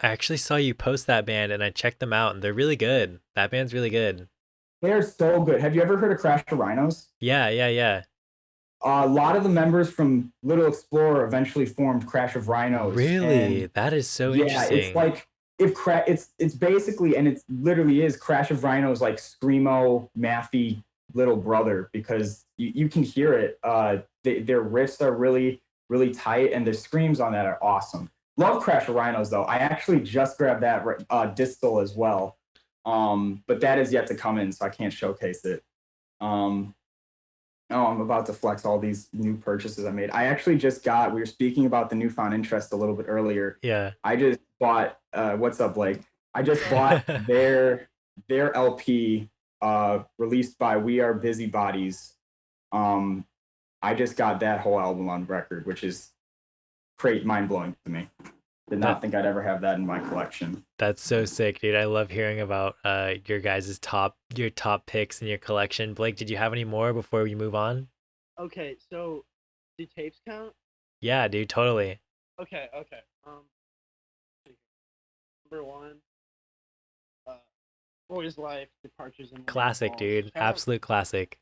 [SPEAKER 1] I actually saw you post that band, and I checked them out, and they're really good. That band's really good.
[SPEAKER 3] They're so good. Have you ever heard of Crash of Rhinos?
[SPEAKER 1] Yeah.
[SPEAKER 3] A lot of the members from Little Explorer eventually formed Crash of Rhinos.
[SPEAKER 1] Really? That is so interesting.
[SPEAKER 3] Yeah, it's like it's basically, and it literally is, Crash of Rhinos like screamo mathy little brother, because you can hear it. Their riffs are really tight, and the screams on that are awesome. Love Crash of Rhinos though. I actually just grabbed that Distal as well. But that is yet to come in, so I can't showcase it. I'm about to flex all these new purchases I made. I actually just got, we were speaking about the newfound interest a little bit earlier.
[SPEAKER 1] Yeah.
[SPEAKER 3] I just bought, what's up, Blake? I just bought their LP released by We Are Busybodies. I just got that whole album on record, which is mind-blowing to me. Did not think I'd ever have that in my collection.
[SPEAKER 1] That's so sick, dude. I love hearing about your guys' top picks in your collection. Blake, did you have any more before we move on?
[SPEAKER 2] Okay, so do tapes count?
[SPEAKER 1] Yeah, dude, totally.
[SPEAKER 2] Okay. Number 1, Boy's Life, Departures in
[SPEAKER 1] Classic, dude. Absolute classic.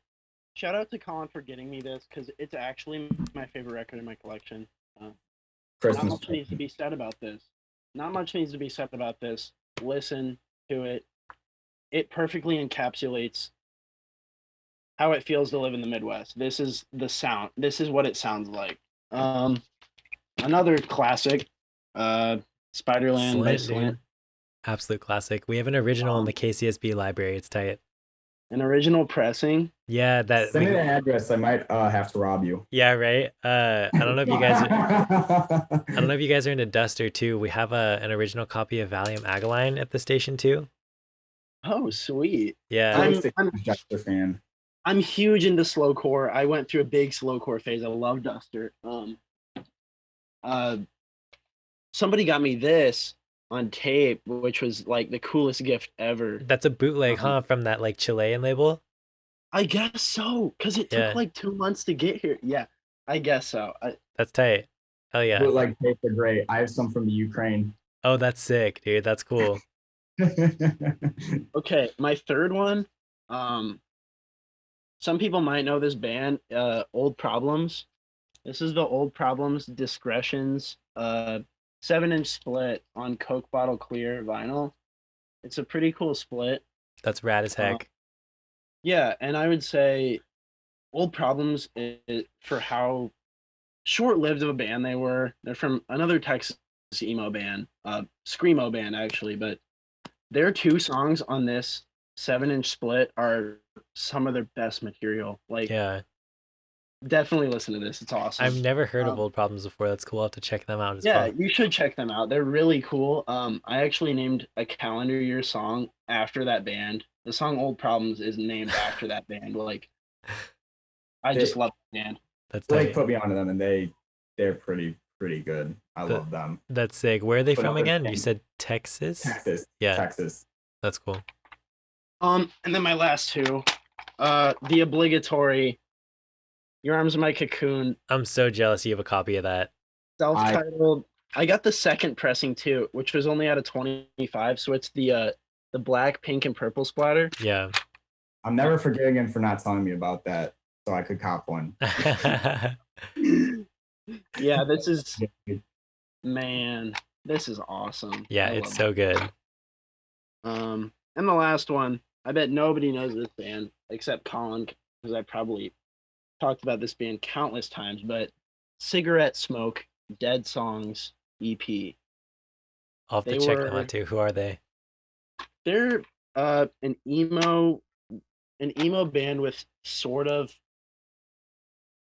[SPEAKER 2] Shout out to Colin for getting me this, because it's actually my favorite record in my collection. Not much needs to be said about this. Listen to it. It perfectly encapsulates how it feels to live in the Midwest. This is the sound. This is what it sounds like. Another classic, Spiderland by Slint.
[SPEAKER 1] Absolute classic. We have an original in the KCSB library. It's tight.
[SPEAKER 2] An original pressing.
[SPEAKER 1] Yeah, that
[SPEAKER 3] Send me the
[SPEAKER 1] we.
[SPEAKER 3] address. I might have to rob you.
[SPEAKER 1] Yeah, right. I don't know if you guys are. I don't know if you guys are into Duster too. We have an original copy of Valium Agaline at the station too.
[SPEAKER 2] Oh, sweet.
[SPEAKER 1] Yeah,
[SPEAKER 3] Always
[SPEAKER 2] I'm
[SPEAKER 3] a
[SPEAKER 2] I'm
[SPEAKER 3] huge Dexter fan.
[SPEAKER 2] I'm huge into slowcore. I went through a big slowcore phase. I love Duster. Uh, somebody got me this on tape, which was like the coolest gift ever.
[SPEAKER 1] that's a bootleg,
[SPEAKER 2] Um,
[SPEAKER 1] huh? From that like Chilean label.
[SPEAKER 2] I guess so, because it took
[SPEAKER 1] Yeah,
[SPEAKER 2] like 2 months to get here. Yeah, I guess so.
[SPEAKER 1] that's tight. Hell yeah.
[SPEAKER 3] Bootleg tapes are great. I have some from the Ukraine.
[SPEAKER 1] Oh, that's sick, dude. That's cool.
[SPEAKER 2] Okay, my third one. Um, some people might know this band, Old Problems. This is the Old Problems Discretions 7-inch split on Coke Bottle Clear vinyl. It's a pretty cool split.
[SPEAKER 1] That's rad as
[SPEAKER 2] Uh,
[SPEAKER 1] heck.
[SPEAKER 2] yeah, and I would say Old Problems is for how short-lived of a band they were. They're from another Texas emo band, screamo band actually, but their 2 songs on this 7-inch split are some of their best material. Like,
[SPEAKER 1] Yeah.
[SPEAKER 2] definitely listen to this. It's
[SPEAKER 1] I've
[SPEAKER 2] awesome.
[SPEAKER 1] never heard of
[SPEAKER 2] Um,
[SPEAKER 1] Old Problems before. That's cool. I'll have to check them out as
[SPEAKER 2] yeah,
[SPEAKER 1] well.
[SPEAKER 2] you should check them out. They're really cool. I actually named a calendar year song after that band. The song Old Problems is named after that band. Like, I
[SPEAKER 3] They
[SPEAKER 2] just love the band.
[SPEAKER 1] That's
[SPEAKER 3] like
[SPEAKER 1] tight.
[SPEAKER 3] put me onto them, and they're pretty good. I
[SPEAKER 1] That,
[SPEAKER 3] love them.
[SPEAKER 1] that's sick. Where are they
[SPEAKER 3] But
[SPEAKER 1] from
[SPEAKER 3] other
[SPEAKER 1] again? You
[SPEAKER 3] things,
[SPEAKER 1] said Texas?
[SPEAKER 3] Texas,
[SPEAKER 1] Yeah,
[SPEAKER 3] Texas.
[SPEAKER 1] that's cool.
[SPEAKER 2] And then my last two, the obligatory Your Arms Are My Cocoon,
[SPEAKER 1] I'm so jealous you have a copy of that.
[SPEAKER 2] self-titled. I got the second pressing too, which was only out of 25, so it's the black, pink, and purple splatter.
[SPEAKER 1] Yeah.
[SPEAKER 3] I'm never forgiving him for not telling me about that, so I could cop one.
[SPEAKER 2] Yeah, this is man, this is awesome.
[SPEAKER 1] Yeah,
[SPEAKER 2] I
[SPEAKER 1] it's
[SPEAKER 2] love
[SPEAKER 1] so good.
[SPEAKER 2] it. And the last one, I bet nobody knows this band except Colin, because I probably talked about this band countless times, but Cigarette Smoke Dead Songs EP.
[SPEAKER 1] I'll have to
[SPEAKER 2] They
[SPEAKER 1] check them
[SPEAKER 2] were
[SPEAKER 1] out too. Who are they?
[SPEAKER 2] they're an emo band with sort of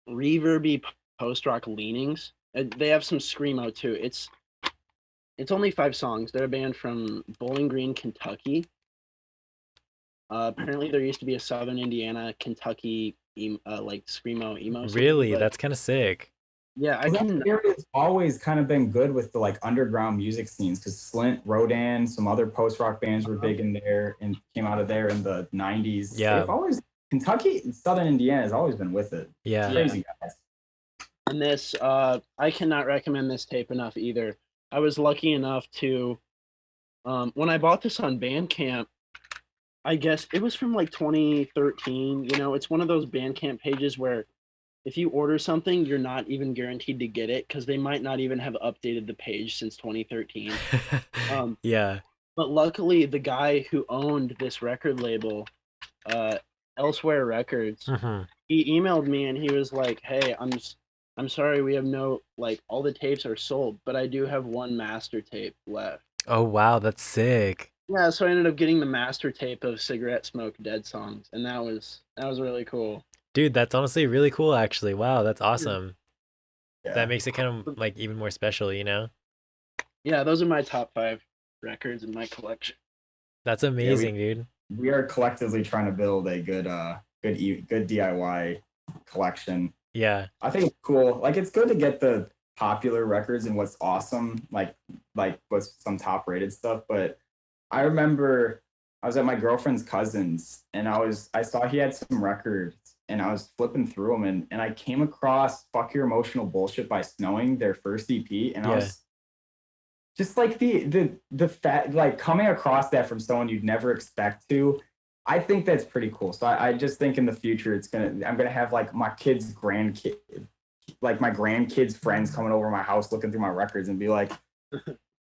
[SPEAKER 2] reverby post rock leanings. They have some screamo too. It's only 5 songs. They're a band from Bowling Green, Kentucky. Apparently, there used to be a Southern Indiana, Kentucky, like screamo emo. Scene,
[SPEAKER 1] Really?
[SPEAKER 2] but
[SPEAKER 1] That's kind of sick.
[SPEAKER 2] yeah, I
[SPEAKER 3] Well,
[SPEAKER 2] can.
[SPEAKER 3] that area's always kind of been good with the like underground music scenes because Slint, Rodan, some other post rock bands were big in there and came out of there in the 90s.
[SPEAKER 1] Yeah.
[SPEAKER 3] They've always Kentucky and Southern Indiana has always been with it.
[SPEAKER 1] Yeah.
[SPEAKER 3] Crazy guys.
[SPEAKER 2] And this, I cannot recommend this tape enough either. I was lucky enough to, when I bought this on Bandcamp, I guess it was from like 2013. You know, it's one of those Bandcamp pages where if you order something, you're not even guaranteed to get it because they might not even have updated the page since 2013.
[SPEAKER 1] Yeah.
[SPEAKER 2] But luckily, the guy who owned this record label, Elsewhere Records,
[SPEAKER 1] hmm
[SPEAKER 2] he emailed me and he was like, "Hey, I'm sorry, we have no like all the tapes are sold, but I do have one master tape left."
[SPEAKER 1] Oh, wow. That's sick.
[SPEAKER 2] Yeah, so I ended up getting the master tape of Cigarette Smoke Dead Songs, and that was really cool.
[SPEAKER 1] Dude, that's honestly really cool, actually. Wow, that's awesome.
[SPEAKER 3] Yeah.
[SPEAKER 1] That makes it kind of like even more special, you know?
[SPEAKER 2] Yeah, those are my top 5 records in my collection.
[SPEAKER 1] That's amazing, dude.
[SPEAKER 3] We are collectively trying to build a good DIY collection.
[SPEAKER 1] Yeah.
[SPEAKER 3] I think it's cool. Like it's good to get the popular records and what's awesome, like what's some top rated stuff. But I remember I was at my girlfriend's cousin's and I saw he had some records and I was flipping through them and I came across Fuck Your Emotional Bullshit by Snowing, their first EP, and I was just like the fat like coming across that from someone you'd never expect to. I think that's pretty cool. So I just think in the future I'm gonna have like my grandkids' friends coming over my house looking through my records and be like,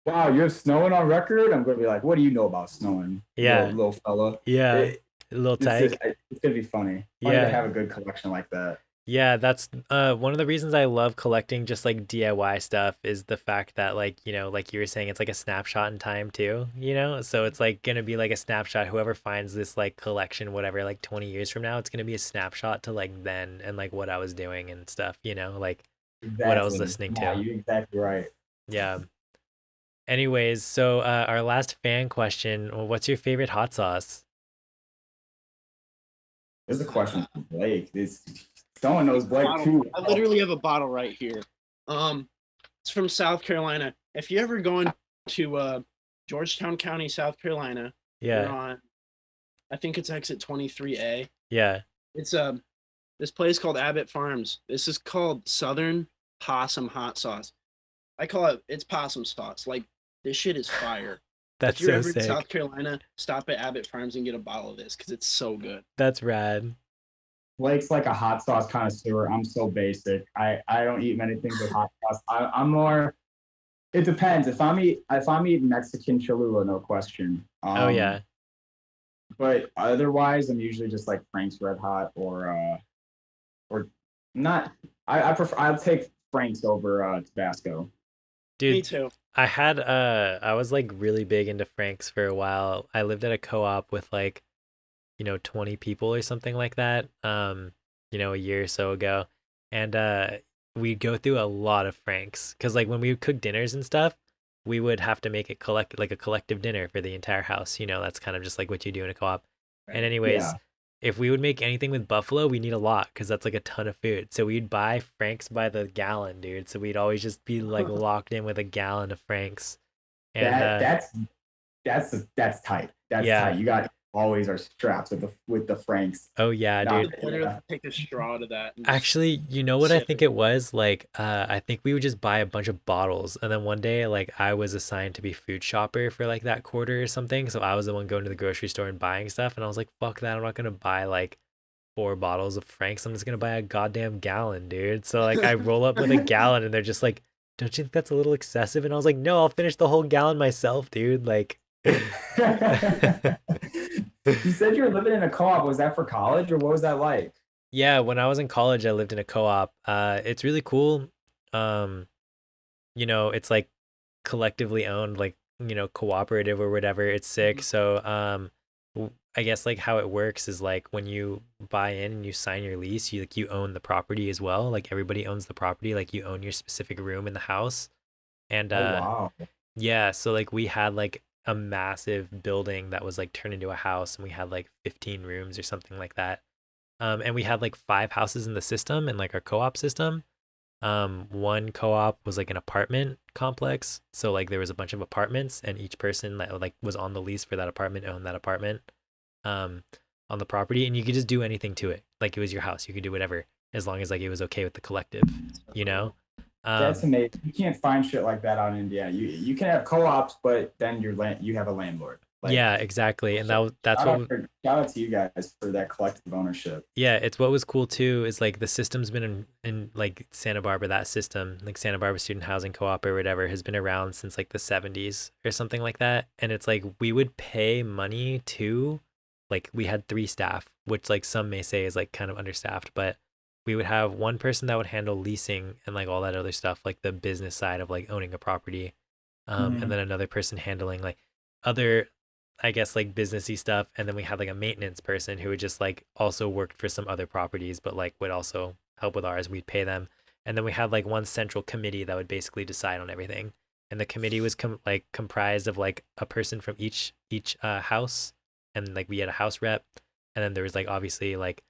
[SPEAKER 3] "Wow, you have Snowing on record?" I'm gonna be like, "What do you know about Snowing?"
[SPEAKER 1] Yeah.
[SPEAKER 3] little fella.
[SPEAKER 1] Yeah. A little
[SPEAKER 3] It's
[SPEAKER 1] tight.
[SPEAKER 3] gonna be funny. Funny to have a good collection like that.
[SPEAKER 1] Yeah, that's one of the reasons I love collecting just like DIY stuff is the fact that like, like you were saying, it's like a snapshot in time too, you know? So it's like gonna be like a snapshot. Whoever finds this like collection, whatever, like 20 years from now, it's gonna be a snapshot to like then and like what I was doing and stuff, like what I was
[SPEAKER 3] Exactly.
[SPEAKER 1] listening
[SPEAKER 3] Yeah,
[SPEAKER 1] to.
[SPEAKER 3] you're exactly right.
[SPEAKER 1] Yeah. Anyways, so our last fan question, what's your favorite hot sauce?
[SPEAKER 3] This is a question for Blake. This someone knows Blake
[SPEAKER 2] Bottle.
[SPEAKER 3] too
[SPEAKER 2] I
[SPEAKER 3] well.
[SPEAKER 2] literally have a bottle right here. It's from South Carolina. If you ever go into Georgetown County, South Carolina, you're
[SPEAKER 1] Yeah.
[SPEAKER 2] on. I think it's exit 23A.
[SPEAKER 1] Yeah.
[SPEAKER 2] It's this place called Abbott Farms. This is called Southern Possum Hot Sauce. I call it's possum sauce. Like this shit is fire. If
[SPEAKER 1] That's
[SPEAKER 2] you're
[SPEAKER 1] so
[SPEAKER 2] ever in South
[SPEAKER 1] sick.
[SPEAKER 2] Carolina, stop at Abbott Farms and get a bottle of this because it's so good.
[SPEAKER 1] That's rad.
[SPEAKER 3] Blake's like a hot sauce connoisseur. I'm so basic. I don't eat many things with hot sauce. I'm more. It depends. If I'm eating Mexican Cholula, no question.
[SPEAKER 1] Oh yeah.
[SPEAKER 3] But otherwise, I'm usually just like Frank's Red Hot or not. I prefer. I'll take Frank's over Tabasco.
[SPEAKER 2] Me
[SPEAKER 1] Dude,
[SPEAKER 2] too.
[SPEAKER 1] I was like really big into Frank's for a while. I lived at a co-op with like, 20 people or something like that. A year or so ago. And we'd go through a lot of Frank's cuz like when we would cook dinners and stuff, we would have to make it collect like a collective dinner for the entire house. That's kind of just like what you do in a co-op. And anyways,
[SPEAKER 3] Yeah.
[SPEAKER 1] if we would make anything with buffalo, we need a lot because that's like a ton of food. So we'd buy Frank's by the gallon, dude. So we'd always just be like locked in with a gallon of Frank's. And
[SPEAKER 3] That that's tight. That's
[SPEAKER 1] yeah.
[SPEAKER 3] tight. You got always are strapped with the Franks.
[SPEAKER 1] Oh yeah,
[SPEAKER 3] Not
[SPEAKER 1] dude.
[SPEAKER 2] Literally take a straw to that. And just
[SPEAKER 1] Actually, you know what I
[SPEAKER 2] sip
[SPEAKER 1] think
[SPEAKER 2] it.
[SPEAKER 1] it was? Like, I think we would just buy a bunch of bottles, and then one day, like, I was assigned to be food shopper for like that quarter or something. So I was the one going to the grocery store and buying stuff, and I was like, fuck that, I'm not gonna buy like 4 bottles of Frank's. I'm just gonna buy a goddamn gallon, dude. So like, I roll up with a gallon, and they're just like, don't you think that's a little excessive? And I was like, no, I'll finish the whole gallon myself, dude. Like,
[SPEAKER 3] You said you were living in a co-op. Was that for college or what was that like?
[SPEAKER 1] yeah, when I was in college, I lived in a co-op. It's really cool. Um, it's like collectively owned, like, cooperative or whatever. It's sick.
[SPEAKER 2] Mhm.
[SPEAKER 1] So, I guess like how it works is like when you buy in and you sign your lease, you own the property as well. Like everybody owns the property, like you own your specific room in the house. And
[SPEAKER 3] Oh wow.
[SPEAKER 1] yeah, so like we had like a massive building that was like turned into a house and we had like 15 rooms or something like that. And we had like 5 houses in the system and like our co-op system. One co-op was like an apartment complex. So like there was a bunch of apartments and each person that like was on the lease for that apartment owned that apartment um on the property and you could just do anything to it. Like it was your house. You could do whatever as long as like it was okay with the collective,
[SPEAKER 2] So
[SPEAKER 1] you know?
[SPEAKER 2] cool.
[SPEAKER 3] That's
[SPEAKER 1] Um
[SPEAKER 3] amazing. You can't find shit like that out in Indiana. You can have co-ops, but then you have a landlord. Like
[SPEAKER 1] yeah, exactly. And that's
[SPEAKER 3] shout
[SPEAKER 1] what
[SPEAKER 3] out, shout out to you guys for that collective ownership.
[SPEAKER 1] yeah, it's what was cool too is like the system's been in like Santa Barbara, that system, like Santa Barbara Student Housing Co-op or whatever, has been around since like the 70s or something like that. And it's like we would pay money to like we had 3 staff, which like some may say is like kind of understaffed, but we would have one person that would handle leasing and like all that other stuff, like the business side of like owning a property. And
[SPEAKER 3] Mhm.
[SPEAKER 1] then another person handling like other I guess like businessy stuff, and then we had like a maintenance person who would just like also worked for some other properties, but like would also help with ours. We'd pay them, and then we had like one central committee that would basically decide on everything. And the committee was like comprised of like a person from each house, and like we had a house rep, and then there was like obviously like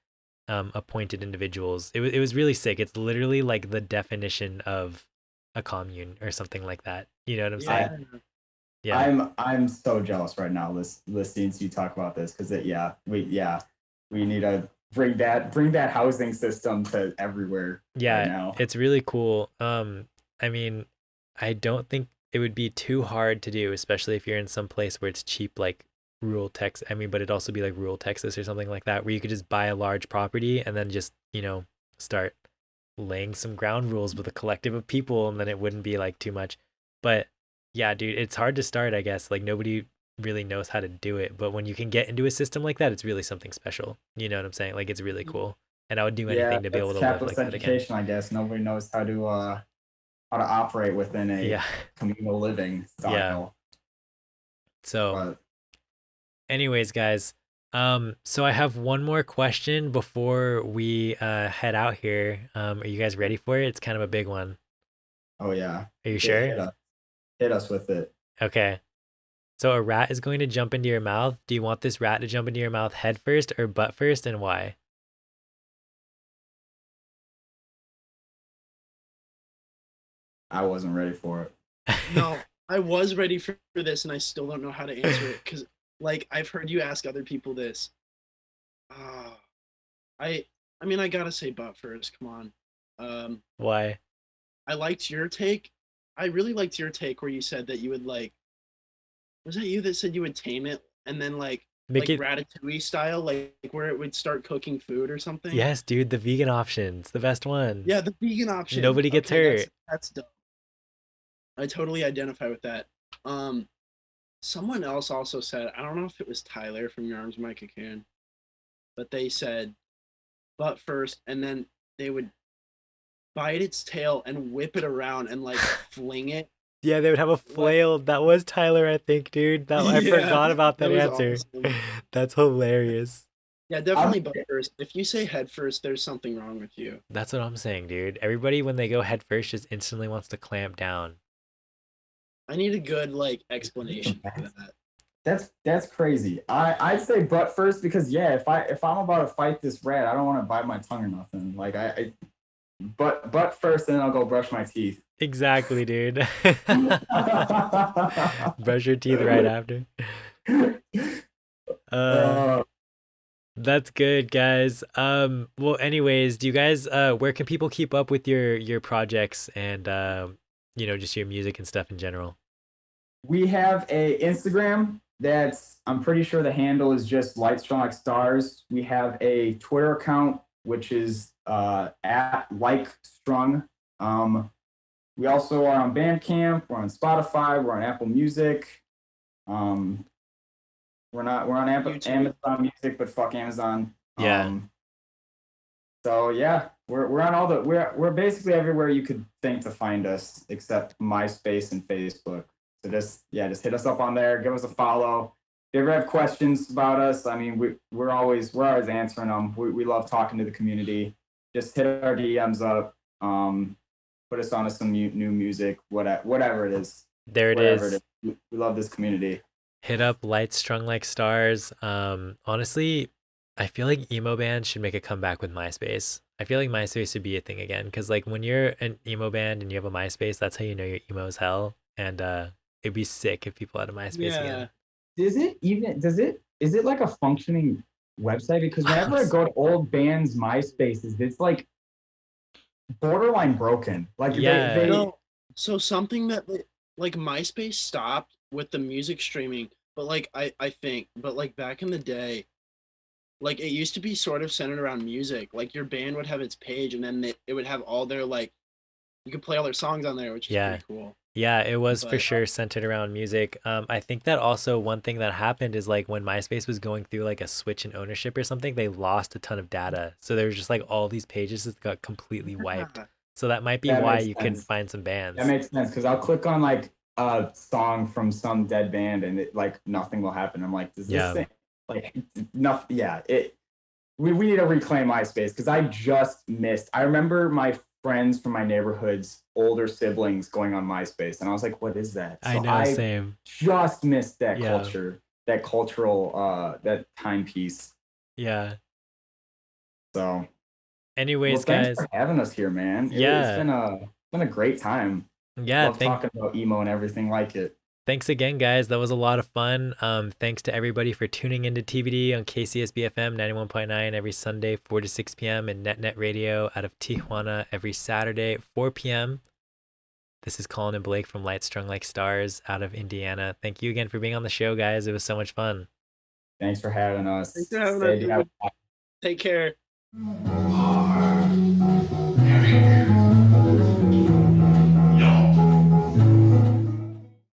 [SPEAKER 1] appointed individuals. It was really sick. It's literally like the definition of a commune or something like that. You know what I'm
[SPEAKER 3] I
[SPEAKER 1] saying?
[SPEAKER 2] Yeah.
[SPEAKER 1] Yeah.
[SPEAKER 3] I'm so jealous right now listening to you talk about this because we need to bring that housing system to everywhere right
[SPEAKER 1] Yeah,
[SPEAKER 3] now.
[SPEAKER 1] it's really cool. I mean, I don't think it would be too hard to do, especially if you're in some place where it's cheap, like rural Texas. I mean, but it'd also be like rural Texas or something like that, where you could just buy a large property and then just, start laying some ground rules with a collective of people, and then it wouldn't be like too much. But yeah, dude, it's hard to start, I guess. Like nobody really knows how to do it, but when you can get into a system like that, it's really something special. You know what I'm saying? Like it's really cool. and I would do anything to be able to live like that again.
[SPEAKER 3] Education, I guess. Nobody knows how to operate within a communal living style.
[SPEAKER 1] Yeah. So, anyways, guys, so I have one more question before we head out here. Are you guys ready for it? It's kind of a big one.
[SPEAKER 3] Oh yeah.
[SPEAKER 1] Are you sure?
[SPEAKER 3] Hit us with it.
[SPEAKER 1] Okay. So a rat is going to jump into your mouth. Do you want this rat to jump into your mouth head first or butt first, and why?
[SPEAKER 3] I wasn't ready for it.
[SPEAKER 2] No, I was ready for this, and I still don't know how to answer it because, like, I've heard you ask other people this. I mean, I gotta say butt first. Come on.
[SPEAKER 1] Why?
[SPEAKER 2] I liked your take. I really liked your take where you said that you would like. Was that you that said you would tame it and then like
[SPEAKER 1] Make it
[SPEAKER 2] Ratatouille style, like where it would start cooking food or something?
[SPEAKER 1] Yes, dude, the vegan option's the best one.
[SPEAKER 2] Yeah, the vegan option.
[SPEAKER 1] Nobody gets hurt.
[SPEAKER 2] That's dope. I totally identify with that. Someone else also said, I don't know if it was Tyler from Your Arms My Cocoon, but they said butt first, and then they would bite its tail and whip it around and like fling it.
[SPEAKER 1] Yeah, they would have a flail. That was Tyler, I think, dude. I forgot about that answer. Awesome. That's hilarious.
[SPEAKER 2] Yeah, definitely butt first. If you say head first, there's something wrong with you.
[SPEAKER 1] That's what I'm saying, dude. Everybody, when they go head first, just instantly wants to clamp down.
[SPEAKER 2] I need a good like explanation for that.
[SPEAKER 3] That's crazy. I'd say butt first because if I'm about to fight this rat, I don't want to bite my tongue or nothing. Like butt first, and then I'll go brush my teeth.
[SPEAKER 1] Exactly, dude. Brush your teeth right after. That's good, guys. Well, anyways, do you guys where can people keep up with your projects and just your music and stuff in general?
[SPEAKER 3] We have a Instagram I'm pretty sure the handle is just Strung Like Stars. We have a Twitter account which is at Like Strung. We also are on Bandcamp, we're on Spotify, we're on Apple Music. We're on Amazon Music, but fuck Amazon.
[SPEAKER 1] Yeah.
[SPEAKER 3] So yeah, we're on all we're basically everywhere you could think to find us except MySpace and Facebook. So just hit us up on there, give us a follow. If you ever have questions about us, I mean we're always answering them. We love talking to the community. Just hit our DMs up. Put us on to some new music, whatever it is.
[SPEAKER 1] There it is.
[SPEAKER 3] We love this community.
[SPEAKER 1] Hit up Strung Like Stars. Honestly, I feel like emo bands should make a comeback with MySpace. I feel like MySpace should be a thing again because like when you're an emo band and you have a MySpace, that's how you know you're emo as hell. And it'd be sick if people had a MySpace again.
[SPEAKER 3] Is it like a functioning website? Because whenever I go to old bands' MySpaces, it's like borderline broken. Like
[SPEAKER 2] so something that like MySpace stopped with the music streaming, but like I think back in the day, like it used to be sort of centered around music. Like your band would have its page, and then it would have all their like you could play all their songs on there, which is pretty cool.
[SPEAKER 1] Yeah, it was for sure centered around music. I think that also one thing that happened is like when MySpace was going through like a switch in ownership or something, they lost a ton of data. So there was just like all these pages that got completely wiped. So that might be why you couldn't find some bands.
[SPEAKER 3] That makes sense because I'll click on like a song from some dead band and it like nothing will happen. I'm like, does this thing like nothing? Yeah, we need to reclaim MySpace because I just missed. I remember my friends from my neighborhood's older siblings going on MySpace, and I was like, what is that? So
[SPEAKER 1] I know, same.
[SPEAKER 3] Just missed that culture, that cultural, that timepiece.
[SPEAKER 1] Yeah.
[SPEAKER 3] So
[SPEAKER 1] anyways, guys,
[SPEAKER 3] thanks for having us here, man.
[SPEAKER 1] It's
[SPEAKER 3] been a great time.
[SPEAKER 1] Yeah,
[SPEAKER 3] talking about emo and everything like it.
[SPEAKER 1] Thanks again, guys. That was a lot of fun. Thanks to everybody for tuning into TBD on KCSB FM 91.9 every Sunday, 4 to 6 p.m. and NetNet Radio out of Tijuana every Saturday, 4 p.m. This is Colin and Blake from Strung Like Stars out of Indiana. Thank you again for being on the show, guys. It was so much fun.
[SPEAKER 3] Thanks for having us.
[SPEAKER 2] Thanks for having us. Take care.